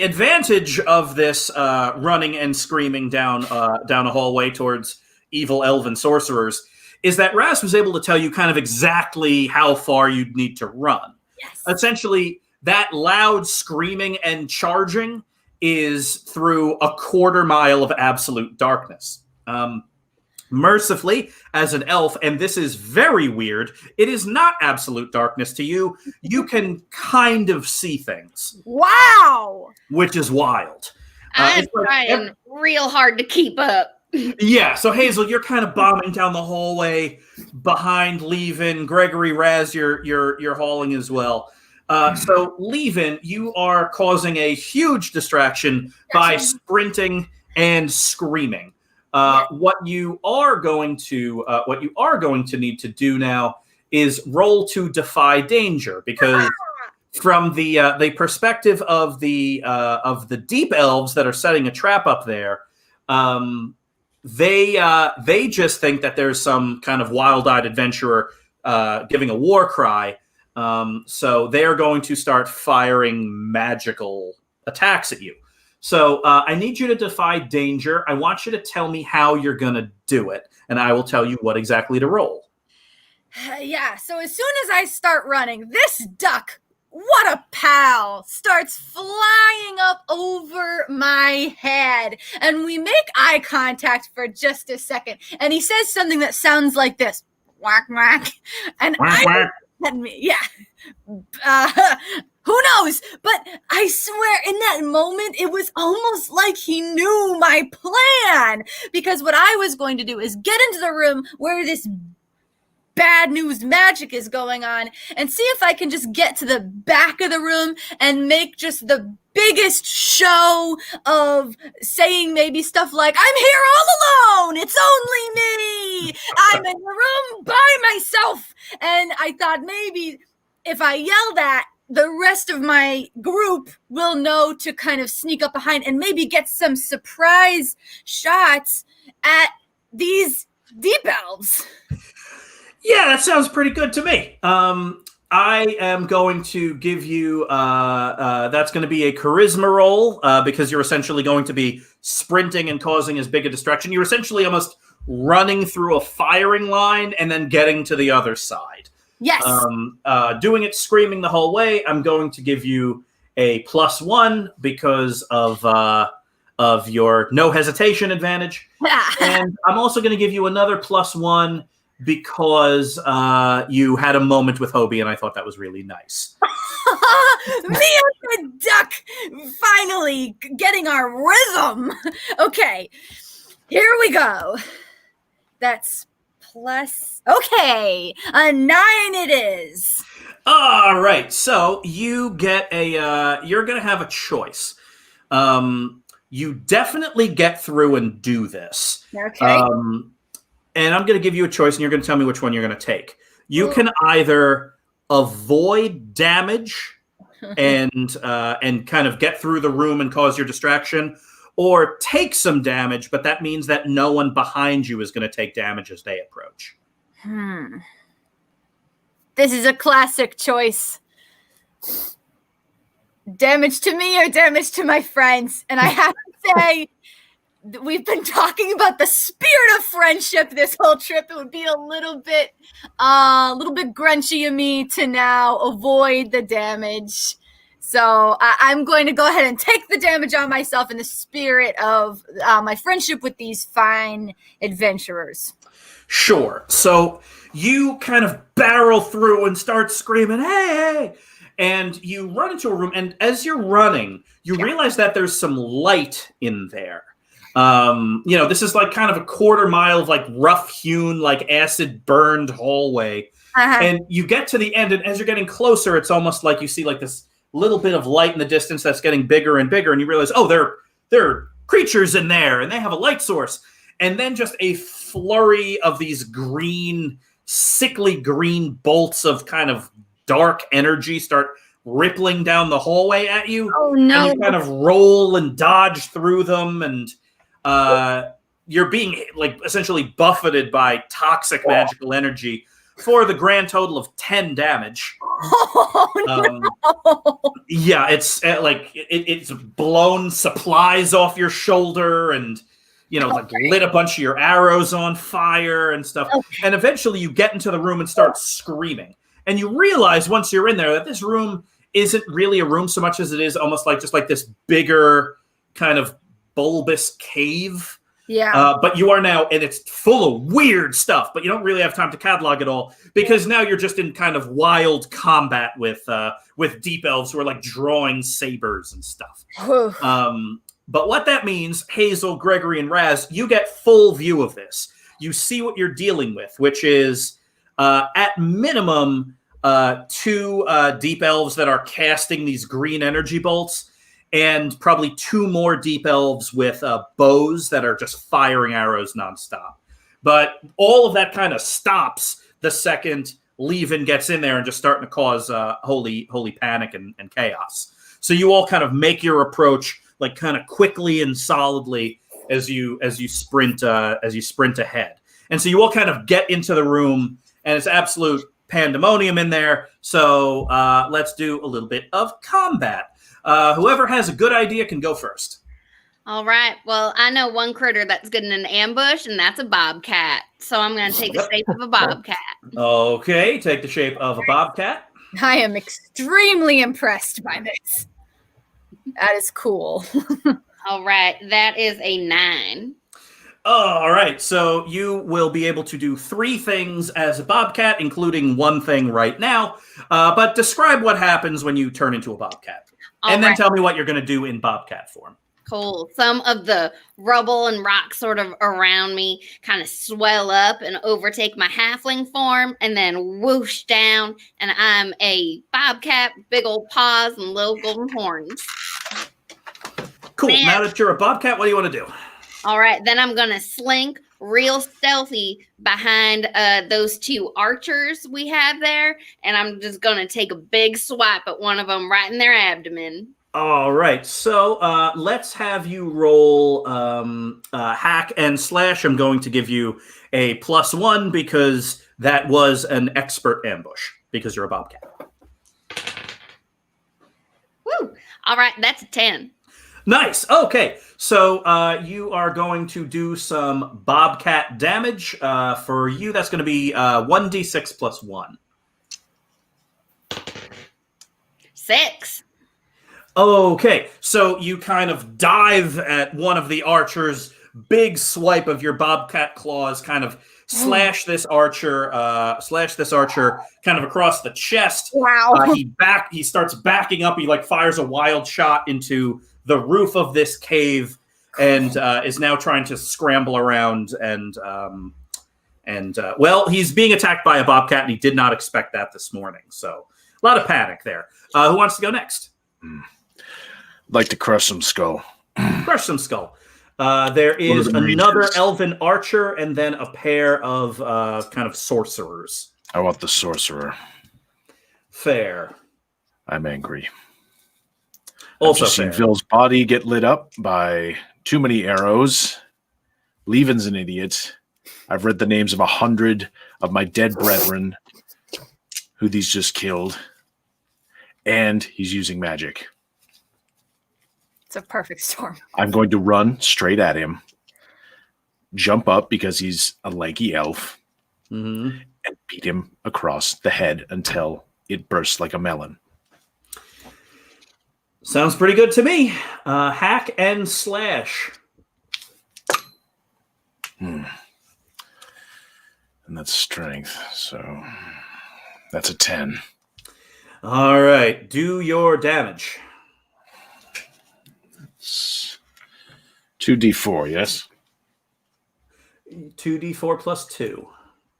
advantage of this running and screaming down a hallway towards evil elven sorcerers is that Raz was able to tell you kind of exactly how far you'd need to run. Yes. Essentially, that loud screaming and charging is through a quarter mile of absolute darkness. Mercifully, as an elf, and this is very weird, it is not absolute darkness to you. You can kind of see things. Wow! Which is wild. I'm trying real hard to keep up. Yeah, so Hazel, you're kind of bombing down the hallway behind Levin. Gregory, Raz, you're hauling as well. So Levin, you are causing a huge distraction by sprinting and screaming. What you are going to need to do now is roll to defy danger, because from the perspective of the deep elves that are setting a trap up there, they just think that there's some kind of wild-eyed adventurer giving a war cry. So they are going to start firing magical attacks at you. So I need you to defy danger. I want you to tell me how you're going to do it, and I will tell you what exactly to roll. Yeah, so as soon as I start running, this duck, what a pal, starts flying up over my head. And we make eye contact for just a second. And he says something that sounds like this. Whack, whack. And Quack, quack. Who knows? But I swear, in that moment, it was almost like he knew my plan. Because what I was going to do is get into the room where this bad news magic is going on and see if I can just get to the back of the room and make just the biggest show of saying maybe stuff like, I'm here all alone, it's only me, I'm in the room by myself. And I thought maybe if I yell that, the rest of my group will know to kind of sneak up behind and maybe get some surprise shots at these deep elves. Yeah, that sounds pretty good to me. I am going to give you, that's going to be a charisma roll, because you're essentially going to be sprinting and causing as big a distraction. You're essentially almost running through a firing line and then getting to the other side. Yes. Doing it screaming the whole way, I'm going to give you a +1 because of your no hesitation advantage. And I'm also going to give you another +1 because you had a moment with Hobie, and I thought that was really nice. Me and the duck finally getting our rhythm. Okay, here we go. That's plus. Okay, a 9 it is. All right, so you get a. You're going to have a choice. You definitely get through and do this. Okay. And I'm going to give you a choice, and you're going to tell me which one you're going to take. You can either avoid damage and kind of get through the room and cause your distraction, or take some damage, but that means that no one behind you is going to take damage as they approach. This is a classic choice. Damage to me or damage to my friends. And I have to say, we've been talking about the spirit of friendship this whole trip. It would be a little bit grunchy of me to now avoid the damage. So I'm going to go ahead and take the damage on myself in the spirit of my friendship with these fine adventurers. Sure. So you kind of barrel through and start screaming, "Hey!" And you run into a room, and as you're running, you realize that there's some light in there. This is like kind of a quarter mile of like rough-hewn, like acid-burned hallway. And you get to the end, and as you're getting closer, it's almost like you see like this little bit of light in the distance that's getting bigger and bigger, and you realize, oh, there are creatures in there, and they have a light source. And then just a flurry of these green, sickly green bolts of kind of dark energy start rippling down the hallway at you. Oh, no. And you kind of roll and dodge through them, and you're being like essentially buffeted by toxic magical energy for the grand total of 10 damage. Oh, no. Yeah, it's it's blown supplies off your shoulder, and like lit a bunch of your arrows on fire and stuff. Okay. And eventually you get into the room and start screaming. And you realize once you're in there that this room isn't really a room so much as it is almost like just like this bigger kind of bulbous cave. Yeah. But you are now, and it's full of weird stuff, but you don't really have time to catalog it all because now you're just in kind of wild combat with deep elves who are like drawing sabers and stuff. But what that means, Hazel, Gregory, and Raz, you get full view of this. You see what you're dealing with, which is at minimum 2 deep elves that are casting these green energy bolts, and probably 2 more deep elves with bows that are just firing arrows nonstop. But all of that kind of stops the second Levin gets in there and just starting to cause holy panic and chaos. So you all kind of make your approach like kind of quickly and solidly as you sprint ahead. And so you all kind of get into the room, and it's absolute pandemonium in there. So let's do a little bit of combat. Whoever has a good idea can go first. All right. Well, I know one critter that's good in an ambush, and that's a bobcat. So I'm going to take the shape of a bobcat. Okay, take the shape of a bobcat. I am extremely impressed by this. That is cool. All right. That is a 9. All right. So you will be able to do 3 things as a bobcat, including 1 thing right now. But describe what happens when you turn into a bobcat. And then tell me what you're going to do in bobcat form. Cool. Some of the rubble and rock sort of around me kind of swell up and overtake my halfling form and then whoosh down. And I'm a bobcat, big old paws and little golden horns. Cool. Now that you're a bobcat, what do you want to do? All right. Then I'm going to slink real stealthy behind those 2 archers we have there. And I'm just going to take a big swipe at one of them right in their abdomen. All right, so let's have you roll hack and slash. I'm going to give you a +1 because that was an expert ambush because you're a bobcat. Woo! All right, that's a 10. Nice. Okay, so you are going to do some bobcat damage. For you, that's going to be 1d6 +1. 6. Okay, so you kind of dive at one of the archers, big swipe of your bobcat claws, kind of slash this archer kind of across the chest. Wow. He starts backing up. He like fires a wild shot into the roof of this cave, and is now trying to scramble around. And well, he's being attacked by a bobcat, and he did not expect that this morning. So a lot of panic there. Who wants to go next? Like to crush some skull. Crush some skull. There is another elven archer and then a pair of kind of sorcerers. I want the sorcerer. Fair. I'm angry. Also I've just seen fair. Phil's body get lit up by too many arrows. Levin's an idiot. I've read the names of 100 of my dead brethren who these just killed. And he's using magic. It's a perfect storm. I'm going to run straight at him, jump up because he's a lanky elf, Mm-hmm. and beat him across the head until it bursts like a melon. Sounds pretty good to me. Hack and slash. And that's strength, so that's a 10. All right, do your damage. It's 2d4, yes? 2d4 plus 2.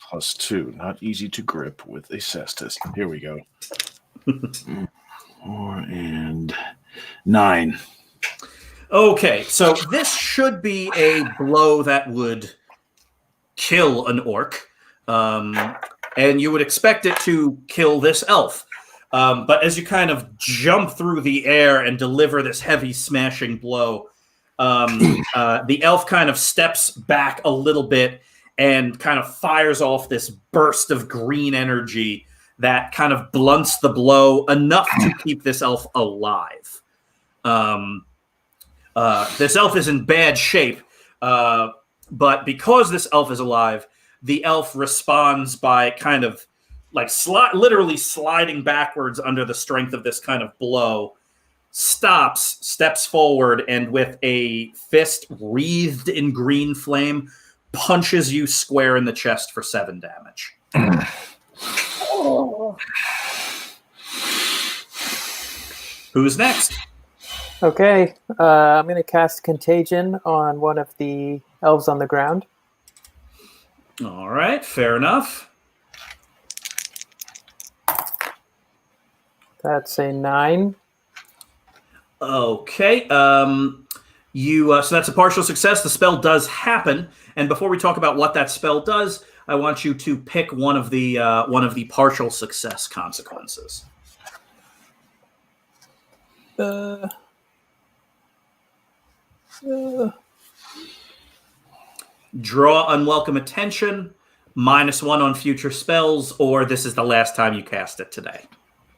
Plus 2. Not easy to grip with a cestus. Here we go. 4 and 9. Okay, so this should be a blow that would kill an orc. And you would expect it to kill this elf. But as you kind of jump through the air and deliver this heavy smashing blow, the elf kind of steps back a little bit and kind of fires off this burst of green energy that kind of blunts the blow enough to keep this elf alive. This elf is in bad shape, but because this elf is alive, the elf responds by kind of like literally sliding backwards under the strength of this kind of blow, stops, steps forward, and with a fist wreathed in green flame, punches you square in the chest for 7 damage. Who's next? Okay, I'm going to cast Contagion on one of the elves on the ground. All right, fair enough. That's a 9. Okay. So that's a partial success. The spell does happen, and before we talk about what that spell does, I want you to pick one of the partial success consequences. Draw unwelcome attention, -1 on future spells, or this is the last time you cast it today.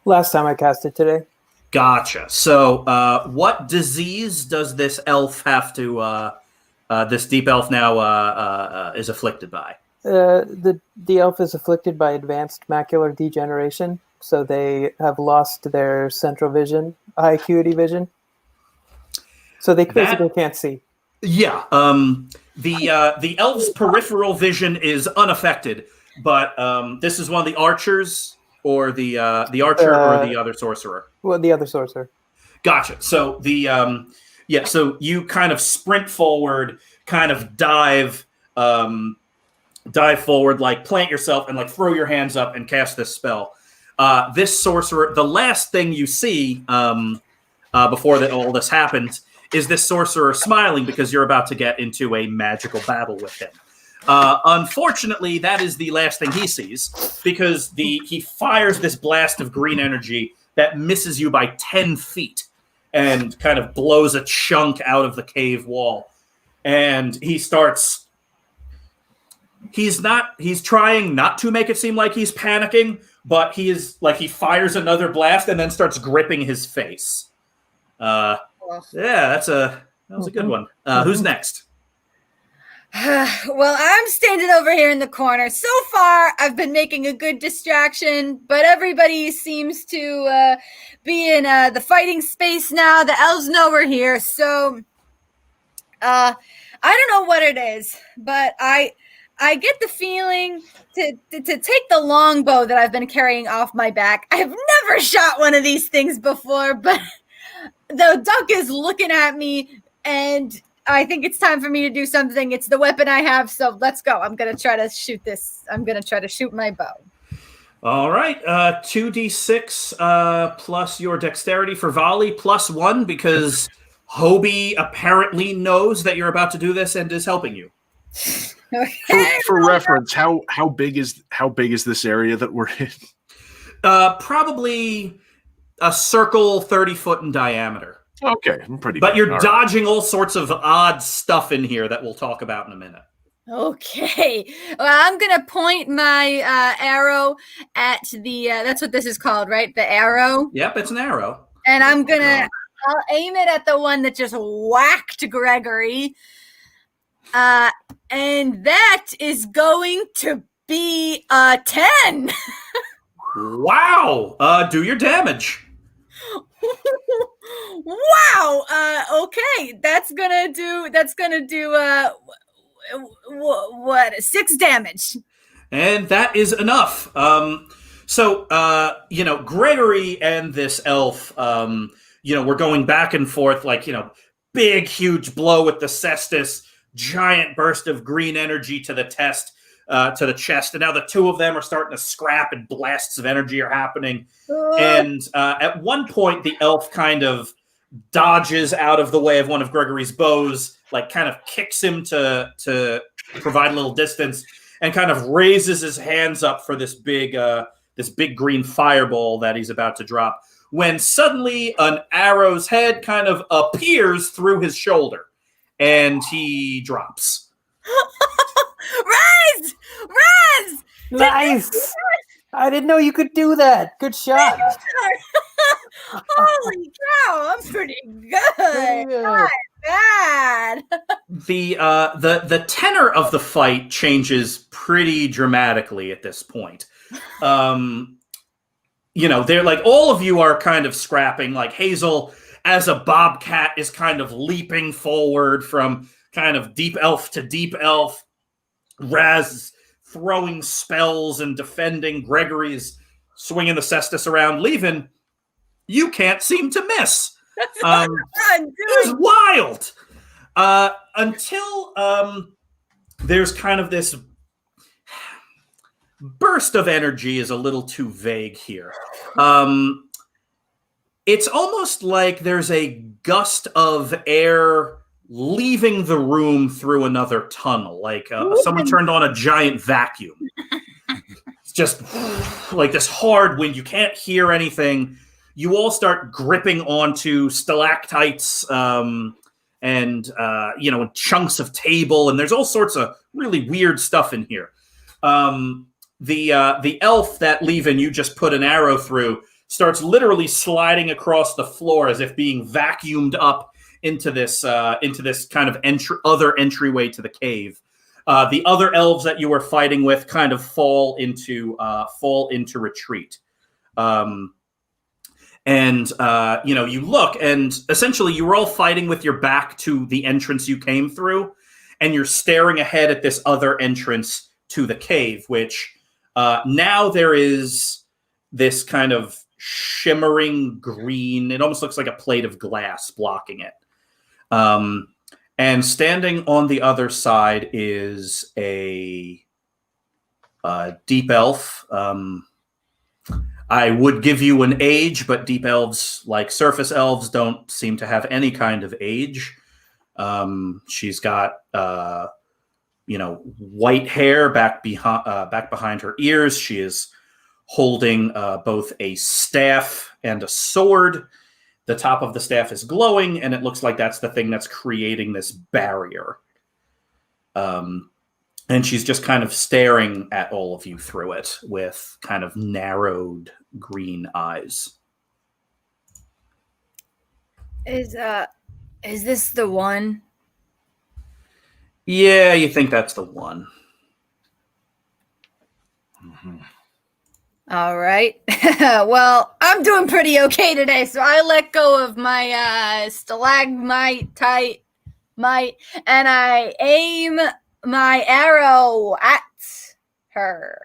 Last time I cast it today. Gotcha. So, what disease does this elf have to? This deep elf now is afflicted by. The elf is afflicted by advanced macular degeneration, so they have lost their central vision, high acuity vision. So they basically can't see. Yeah. The elf's peripheral vision is unaffected, but this is one of the archers, or the archer, or the other sorcerer. Well, the other sorcerer. Gotcha. So so you kind of sprint forward, kind of dive forward, like plant yourself and like throw your hands up and cast this spell. This sorcerer, the last thing you see before all this happens is this sorcerer smiling because you're about to get into a magical battle with him. Unfortunately, that is the last thing he sees, because he fires this blast of green energy that misses you by 10 feet and kind of blows a chunk out of the cave wall. And he's trying not to make it seem like he's panicking, but he fires another blast and then starts gripping his face. Yeah, that was a good one. Who's next? Well, I'm standing over here in the corner. So far, I've been making a good distraction, but everybody seems to be in the fighting space now. The elves know we're here, so I don't know what it is, but I get the feeling to take the longbow that I've been carrying off my back. I've never shot one of these things before, but the duck is looking at me, and I think it's time for me to do something. It's the weapon I have, so let's go. I'm going to try to shoot this. I'm going to try to shoot my bow. All right, 2d6 plus your dexterity for volley plus 1 because Hobie apparently knows that you're about to do this and is helping you. For reference, how big is this area that we're in? Probably a circle 30 foot in diameter. Okay, I'm pretty. But you're all dodging all sorts of odd stuff in here that we'll talk about in a minute. Okay. Well, I'm going to point my arrow at the, that's what this is called, right? The arrow. Yep, it's an arrow. And I'll aim it at the one that just whacked Gregory. And that is going to be a 10. Wow. Do your damage. Wow. Okay. That's gonna do what 6 damage. And that is enough. So Gregory and this elf, we're going back and forth like, big, huge blow with the cestus, giant burst of green energy to the chest. And now the two of them are starting to scrap and blasts of energy are happening. And at one point, the elf kind of dodges out of the way of one of Gregory's bows, like kind of kicks him to provide a little distance and kind of raises his hands up for this big green fireball that he's about to drop. When suddenly an arrow's head kind of appears through his shoulder and he drops. Raz! Nice! I didn't know you could do that. Good shot. Holy cow, I'm pretty good. Not bad. The tenor of the fight changes pretty dramatically at this point. They're like all of you are kind of scrapping. Like Hazel, as a bobcat, is kind of leaping forward from kind of deep elf to deep elf. Raz throwing spells and defending. Gregory's swinging the cestus around. Leavin, you can't seem to miss. It was wild. Until there's kind of this burst of energy is a little too vague here. It's almost like there's a gust of air leaving the room through another tunnel, like someone turned on a giant vacuum. It's just like this hard wind. You can't hear anything. You all start gripping onto stalactites and chunks of table, and there's all sorts of really weird stuff in here. The elf that Levin you just put an arrow through starts literally sliding across the floor as if being vacuumed up into this kind of other entryway to the cave. The other elves that you were fighting with kind of fall into retreat. You look, and essentially you were all fighting with your back to the entrance you came through, and you're staring ahead at this other entrance to the cave, which now there is this kind of shimmering green. It almost looks like a plate of glass blocking it. And standing on the other side is a deep elf. I would give you an age, but deep elves, like surface elves, don't seem to have any kind of age. She's got, white hair back behind her ears. She is holding both a staff and a sword. The top of the staff is glowing, and it looks like that's the thing that's creating this barrier. And she's just kind of staring at all of you through it with kind of narrowed green eyes. Is this the one? Yeah, you think that's the one. All right. Well, I'm doing pretty okay today, so I let go of my stalagmite, and I aim my arrow at her.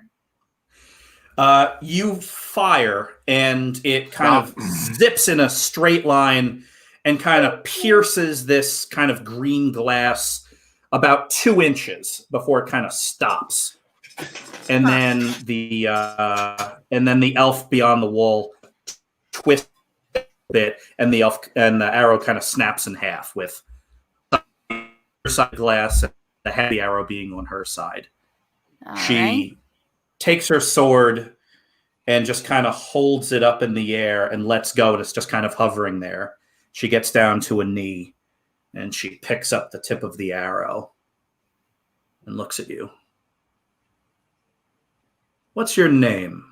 You fire, and it kind of zips in a straight line and kind of pierces this kind of green glass about 2 inches before it kind of stops. And then the elf beyond the wall twists a bit, and the arrow kind of snaps in half with the side glass and the heavy arrow being on her side. She takes her sword and just kind of holds it up in the air and lets go, and it's just kind of hovering there. She gets down to a knee, and she picks up the tip of the arrow and looks at you. What's your name?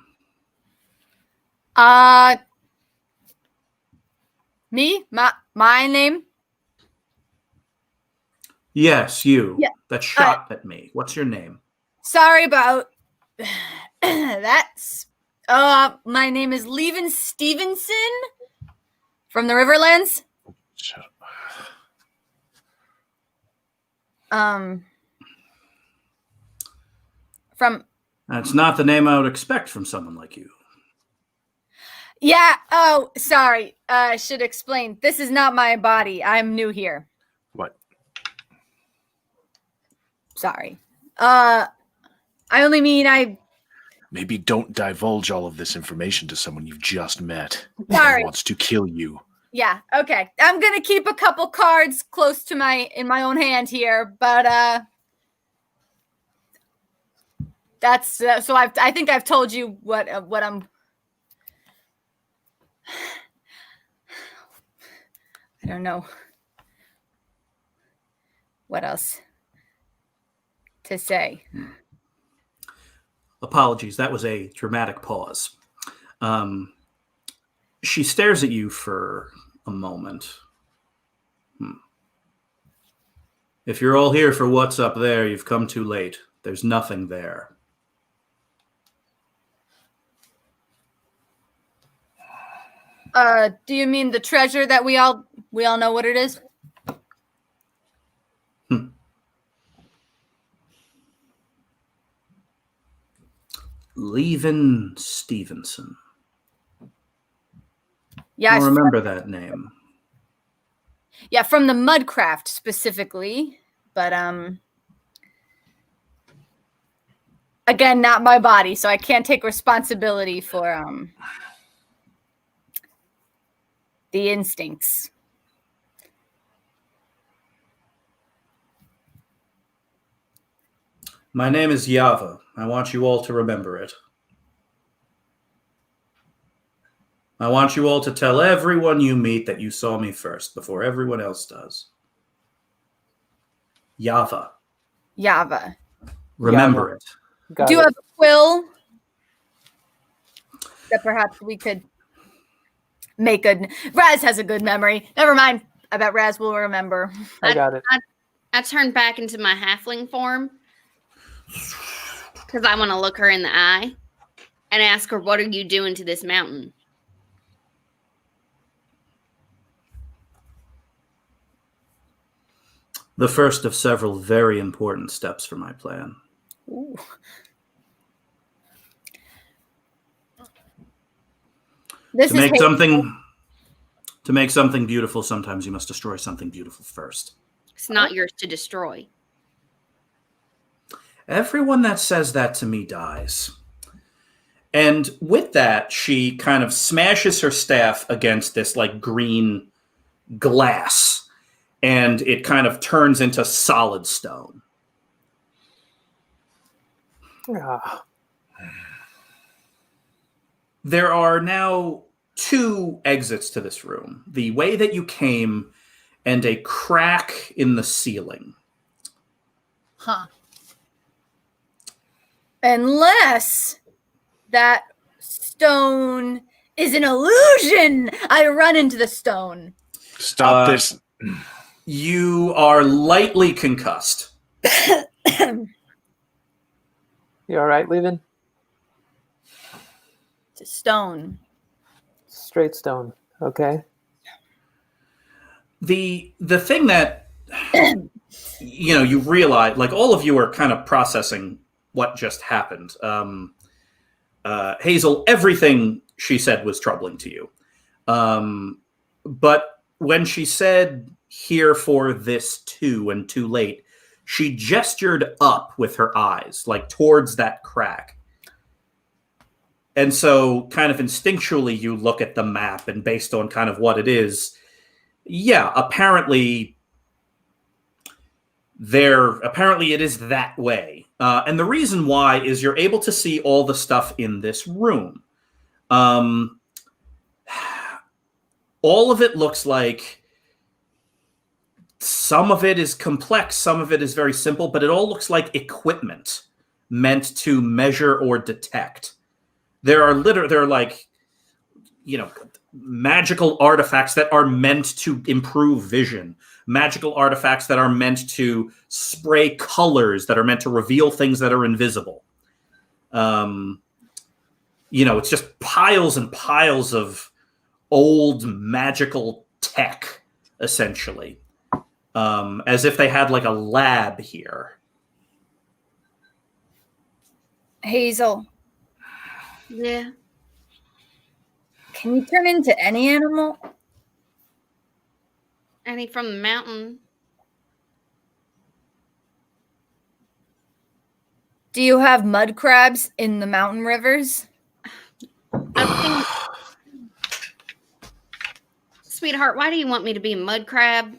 Me? My name? Yes, you. Yeah. That shot at me. What's your name? Sorry about that's my name is Leven Stevenson from the Riverlands. From That's not the name I would expect from someone like you. Yeah, oh, sorry. I should explain. This is not my body. I'm new here. What? Sorry. I only mean Maybe don't divulge all of this information to someone you've just met. Sorry. Who wants to kill you. Yeah, okay. I'm going to keep a couple cards close to in my own hand here, but that's so I think I've told you what I'm I don't know what else to say. Apologies, that was a dramatic pause. She stares at you for a moment. If you're all here for what's up there, you've come too late. There's nothing there. Do you mean the treasure that we all know what it is? Leven Stevenson. Yeah, I remember that name. Yeah, from the Mudcraft specifically, but again, not my body, so I can't take responsibility for the instincts. My name is Yava. I want you all to remember it. I want you all to tell everyone you meet that you saw me first before everyone else does. Yava. Yava. Remember Yava. it. Got Do you it. have a quill that perhaps we could make a... Raz has a good memory. Never mind. I bet Raz will remember. I got it. I turned back into my halfling form because I want to look her in the eye and ask her, what are you doing to this mountain? The first of several very important steps for my plan. Ooh. To make something beautiful, sometimes you must destroy something beautiful first. It's not yours to destroy. Everyone that says that to me dies. And with that, she kind of smashes her staff against this like green glass, and it kind of turns into solid stone. Ah, There are now 2 exits to this room. The way that you came and a crack in the ceiling. Huh. Unless that stone is an illusion. I run into the stone. Stop this. You are lightly concussed. You all right, Levin? Stone. Straight stone. Okay. The thing that you realize, like all of you are kind of processing what just happened. Hazel, everything she said was troubling to you. But when she said here for this too and too late, she gestured up with her eyes, like towards that crack. And so kind of instinctually you look at the map, and based on kind of what it is, apparently it is that way. And the reason why is you're able to see all the stuff in this room. All of it looks like some of it is complex, some of it is very simple, but it all looks like equipment meant to measure or detect. There are magical artifacts that are meant to improve vision, magical artifacts that are meant to spray colors, that are meant to reveal things that are invisible. It's just piles and piles of old magical tech, essentially, as if they had like a lab here. Hazel, Yeah. can you turn into any animal? Any from the mountain? Do you have mud crabs in the mountain rivers? Sweetheart, why do you want me to be a mud crab?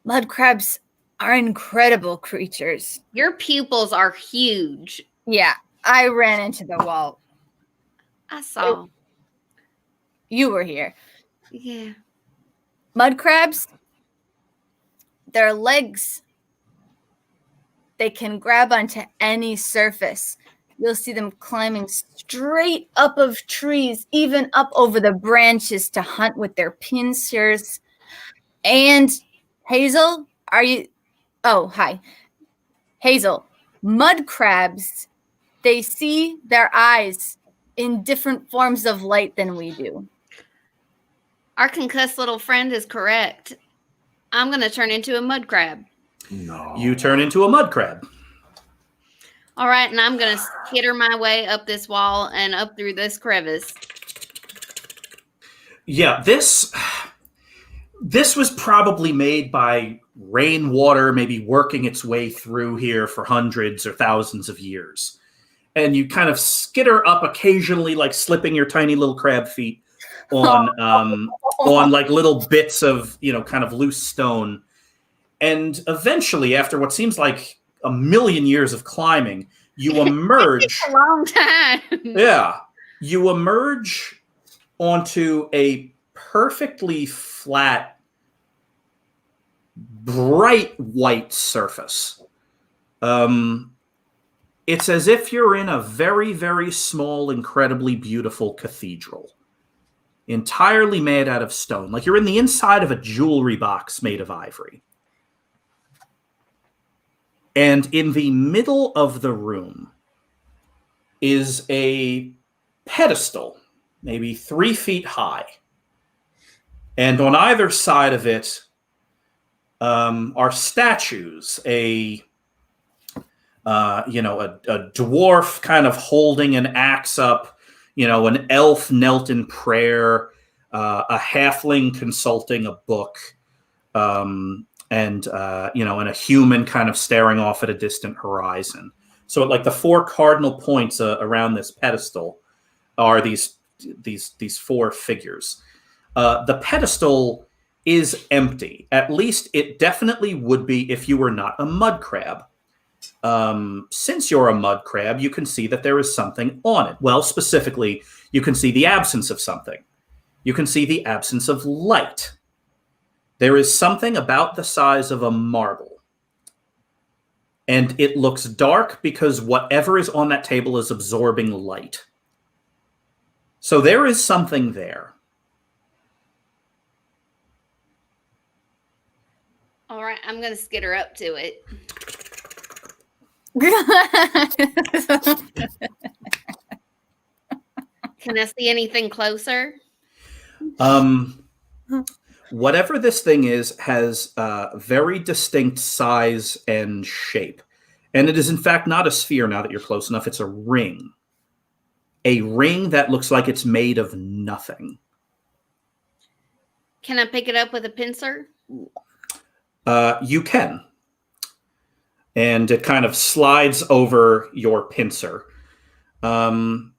Mud crabs are incredible creatures. Your pupils are huge. Yeah, I ran into the wall. I saw. You were here. Yeah. Mud crabs, their legs, they can grab onto any surface. You'll see them climbing straight up of trees, even up over the branches to hunt with their pincers. And Hazel, are you? Oh, hi. Hazel, mud crabs, they see their eyes in different forms of light than we do. Our concussed little friend is correct. I'm going to turn into a mud crab. No. You turn into a mud crab. All right, and I'm going to skitter my way up this wall and up through this crevice. Yeah, this was probably made by rainwater, maybe working its way through here for hundreds or thousands of years. And you kind of skitter up occasionally, like slipping your tiny little crab feet on like little bits of, kind of loose stone. And eventually, after what seems like a million years of climbing, you emerge. It takes a long time. Yeah. You emerge onto a perfectly flat, bright white surface. It's as if you're in a very, very small, incredibly beautiful cathedral, entirely made out of stone. Like you're in the inside of a jewelry box made of ivory. And in the middle of the room is a pedestal, maybe 3 feet high. And on either side of it are statues, a dwarf kind of holding an axe up, an elf knelt in prayer, a halfling consulting a book, and a human kind of staring off at a distant horizon. So like the 4 cardinal points around this pedestal are these 4 figures. The pedestal is empty. At least it definitely would be if you were not a mud crab. Since you're a mud crab, you can see that there is something on it. Well, specifically, you can see the absence of something. You can see the absence of light. There is something about the size of a marble. And it looks dark because whatever is on that table is absorbing light. So there is something there. All right, I'm going to skitter up to it. Can I see anything closer? Whatever this thing is has very distinct size and shape. And it is, in fact, not a sphere now that you're close enough. It's a ring. A ring that looks like it's made of nothing. Can I pick it up with a pincer? You can. And it kind of slides over your pincer. And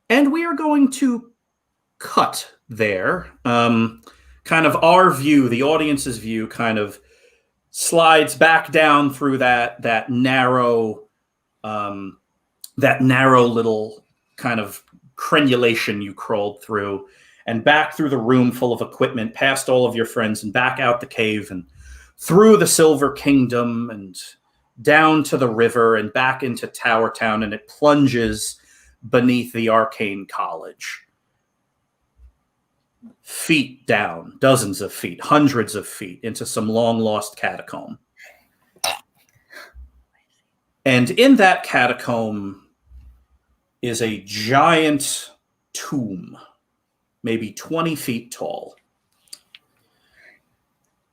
we are going to cut there. Kind of our view, the audience's view, kind of slides back down through that narrow little kind of crenulation you crawled through, and back through the room full of equipment, past all of your friends, and back out the cave, and through the Silver Kingdom, and down to the river, and back into Tower Town, and it plunges beneath the Arcane College. Feet down, dozens of feet, hundreds of feet, into some long-lost catacomb. And in that catacomb is a giant tomb, maybe 20 feet tall.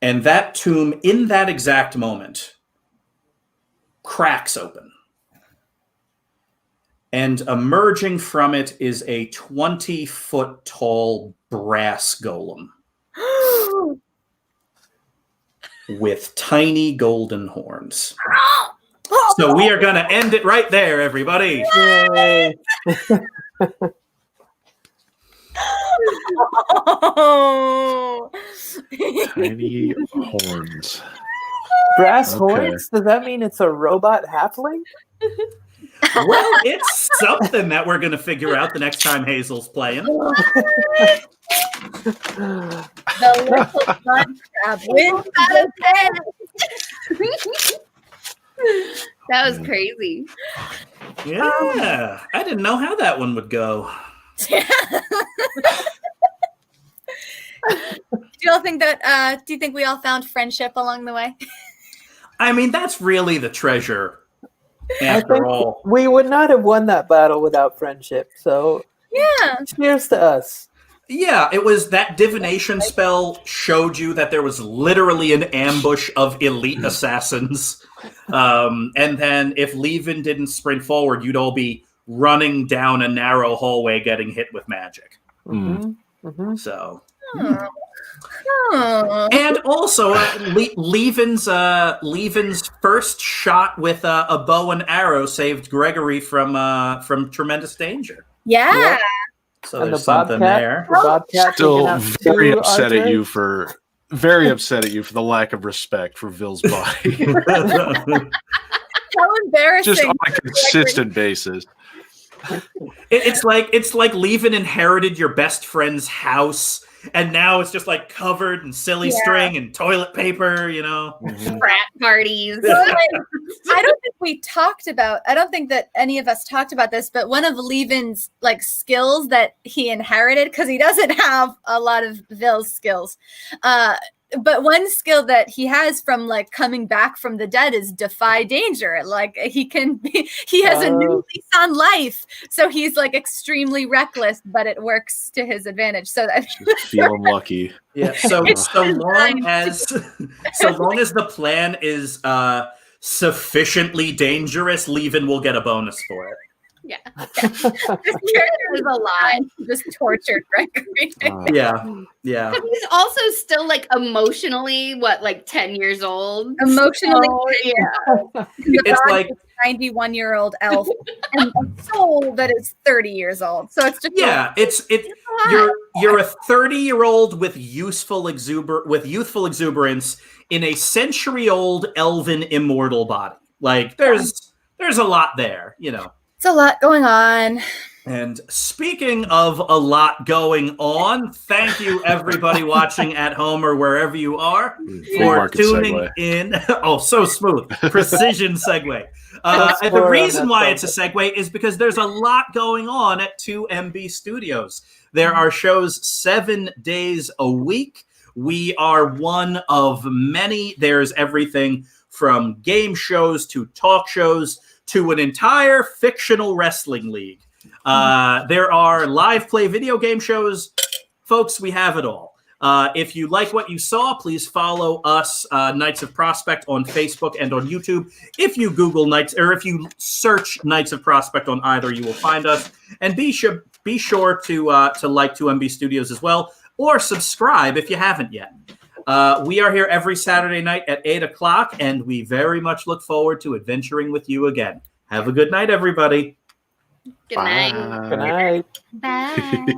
And that tomb, in that exact moment, cracks open. And emerging from it is a 20-foot tall brass golem with tiny golden horns. So we are going to end it right there, everybody. Yay. Oh. Tiny horns. Brass Okay. horns? Does that mean it's a robot halfling? Well, it's something that we're going to figure out the next time Hazel's playing. The little mud crab wins the bet. That was crazy. Yeah, I didn't know how that one would go. Do you all think that? Do you think we all found friendship along the way? I mean, that's really the treasure. I After think all, we would not have won that battle without friendship. So Yeah. cheers to us. yeah, it was that divination spell showed you that there was literally an ambush of elite assassins. And then if Levin didn't sprint forward, you'd all be running down a narrow hallway getting hit with magic. Mm. Mm-hmm. So, Oh. and also Levin's first shot with a bow and arrow saved Gregory from tremendous danger. Yeah. Yep. So And there's the something bobcat, there. the bobcat Still taking out very two upset at archers. you for the lack of respect for Ville's body. How embarrassing. Just on a consistent basis. It's like Levin inherited your best friend's house, and now it's just like covered in silly string and toilet paper, you know. Frat parties. So, like, I don't think that any of us talked about this, but one of Levin's like skills that he inherited, because he doesn't have a lot of Ville's skills, but one skill that he has from like coming back from the dead is defy danger. Like he has a new lease on life, so he's like extremely reckless, but it works to his advantage. So that Just feeling lucky. Yeah. So long as the plan is sufficiently dangerous, Levin will get a bonus for it. Yeah. this character is a lot. Just tortured Gregory. Yeah. But he's also still like emotionally, 10 years old? Emotionally, So, yeah. It's like 91-year-old elf and a soul that is 30 years old. So it's just you're a 30-year-old with youthful exuberance in a century-old elven immortal body. Like there's a lot there, you know. it's a lot going on. And speaking of a lot going on, thank you everybody watching at home or wherever you are Free for market tuning segue. in. Oh, so smooth. Precision segue. And the reason why it's a segue is because there's a lot going on at 2MB Studios. There are shows 7 days a week. We are one of many. There's everything from game shows to talk shows to an entire fictional wrestling league. There are live play video game shows. Folks, we have it all. If you like what you saw, please follow us, Knights of Prospect, on Facebook and on YouTube. If you Google Knights, or if you search Knights of Prospect on either, you will find us. And be sure to like 2MB Studios as well, or subscribe if you haven't yet. We are here every Saturday night at 8 o'clock, and we very much look forward to adventuring with you again. Have a good night, everybody. Good night. Good night. Bye.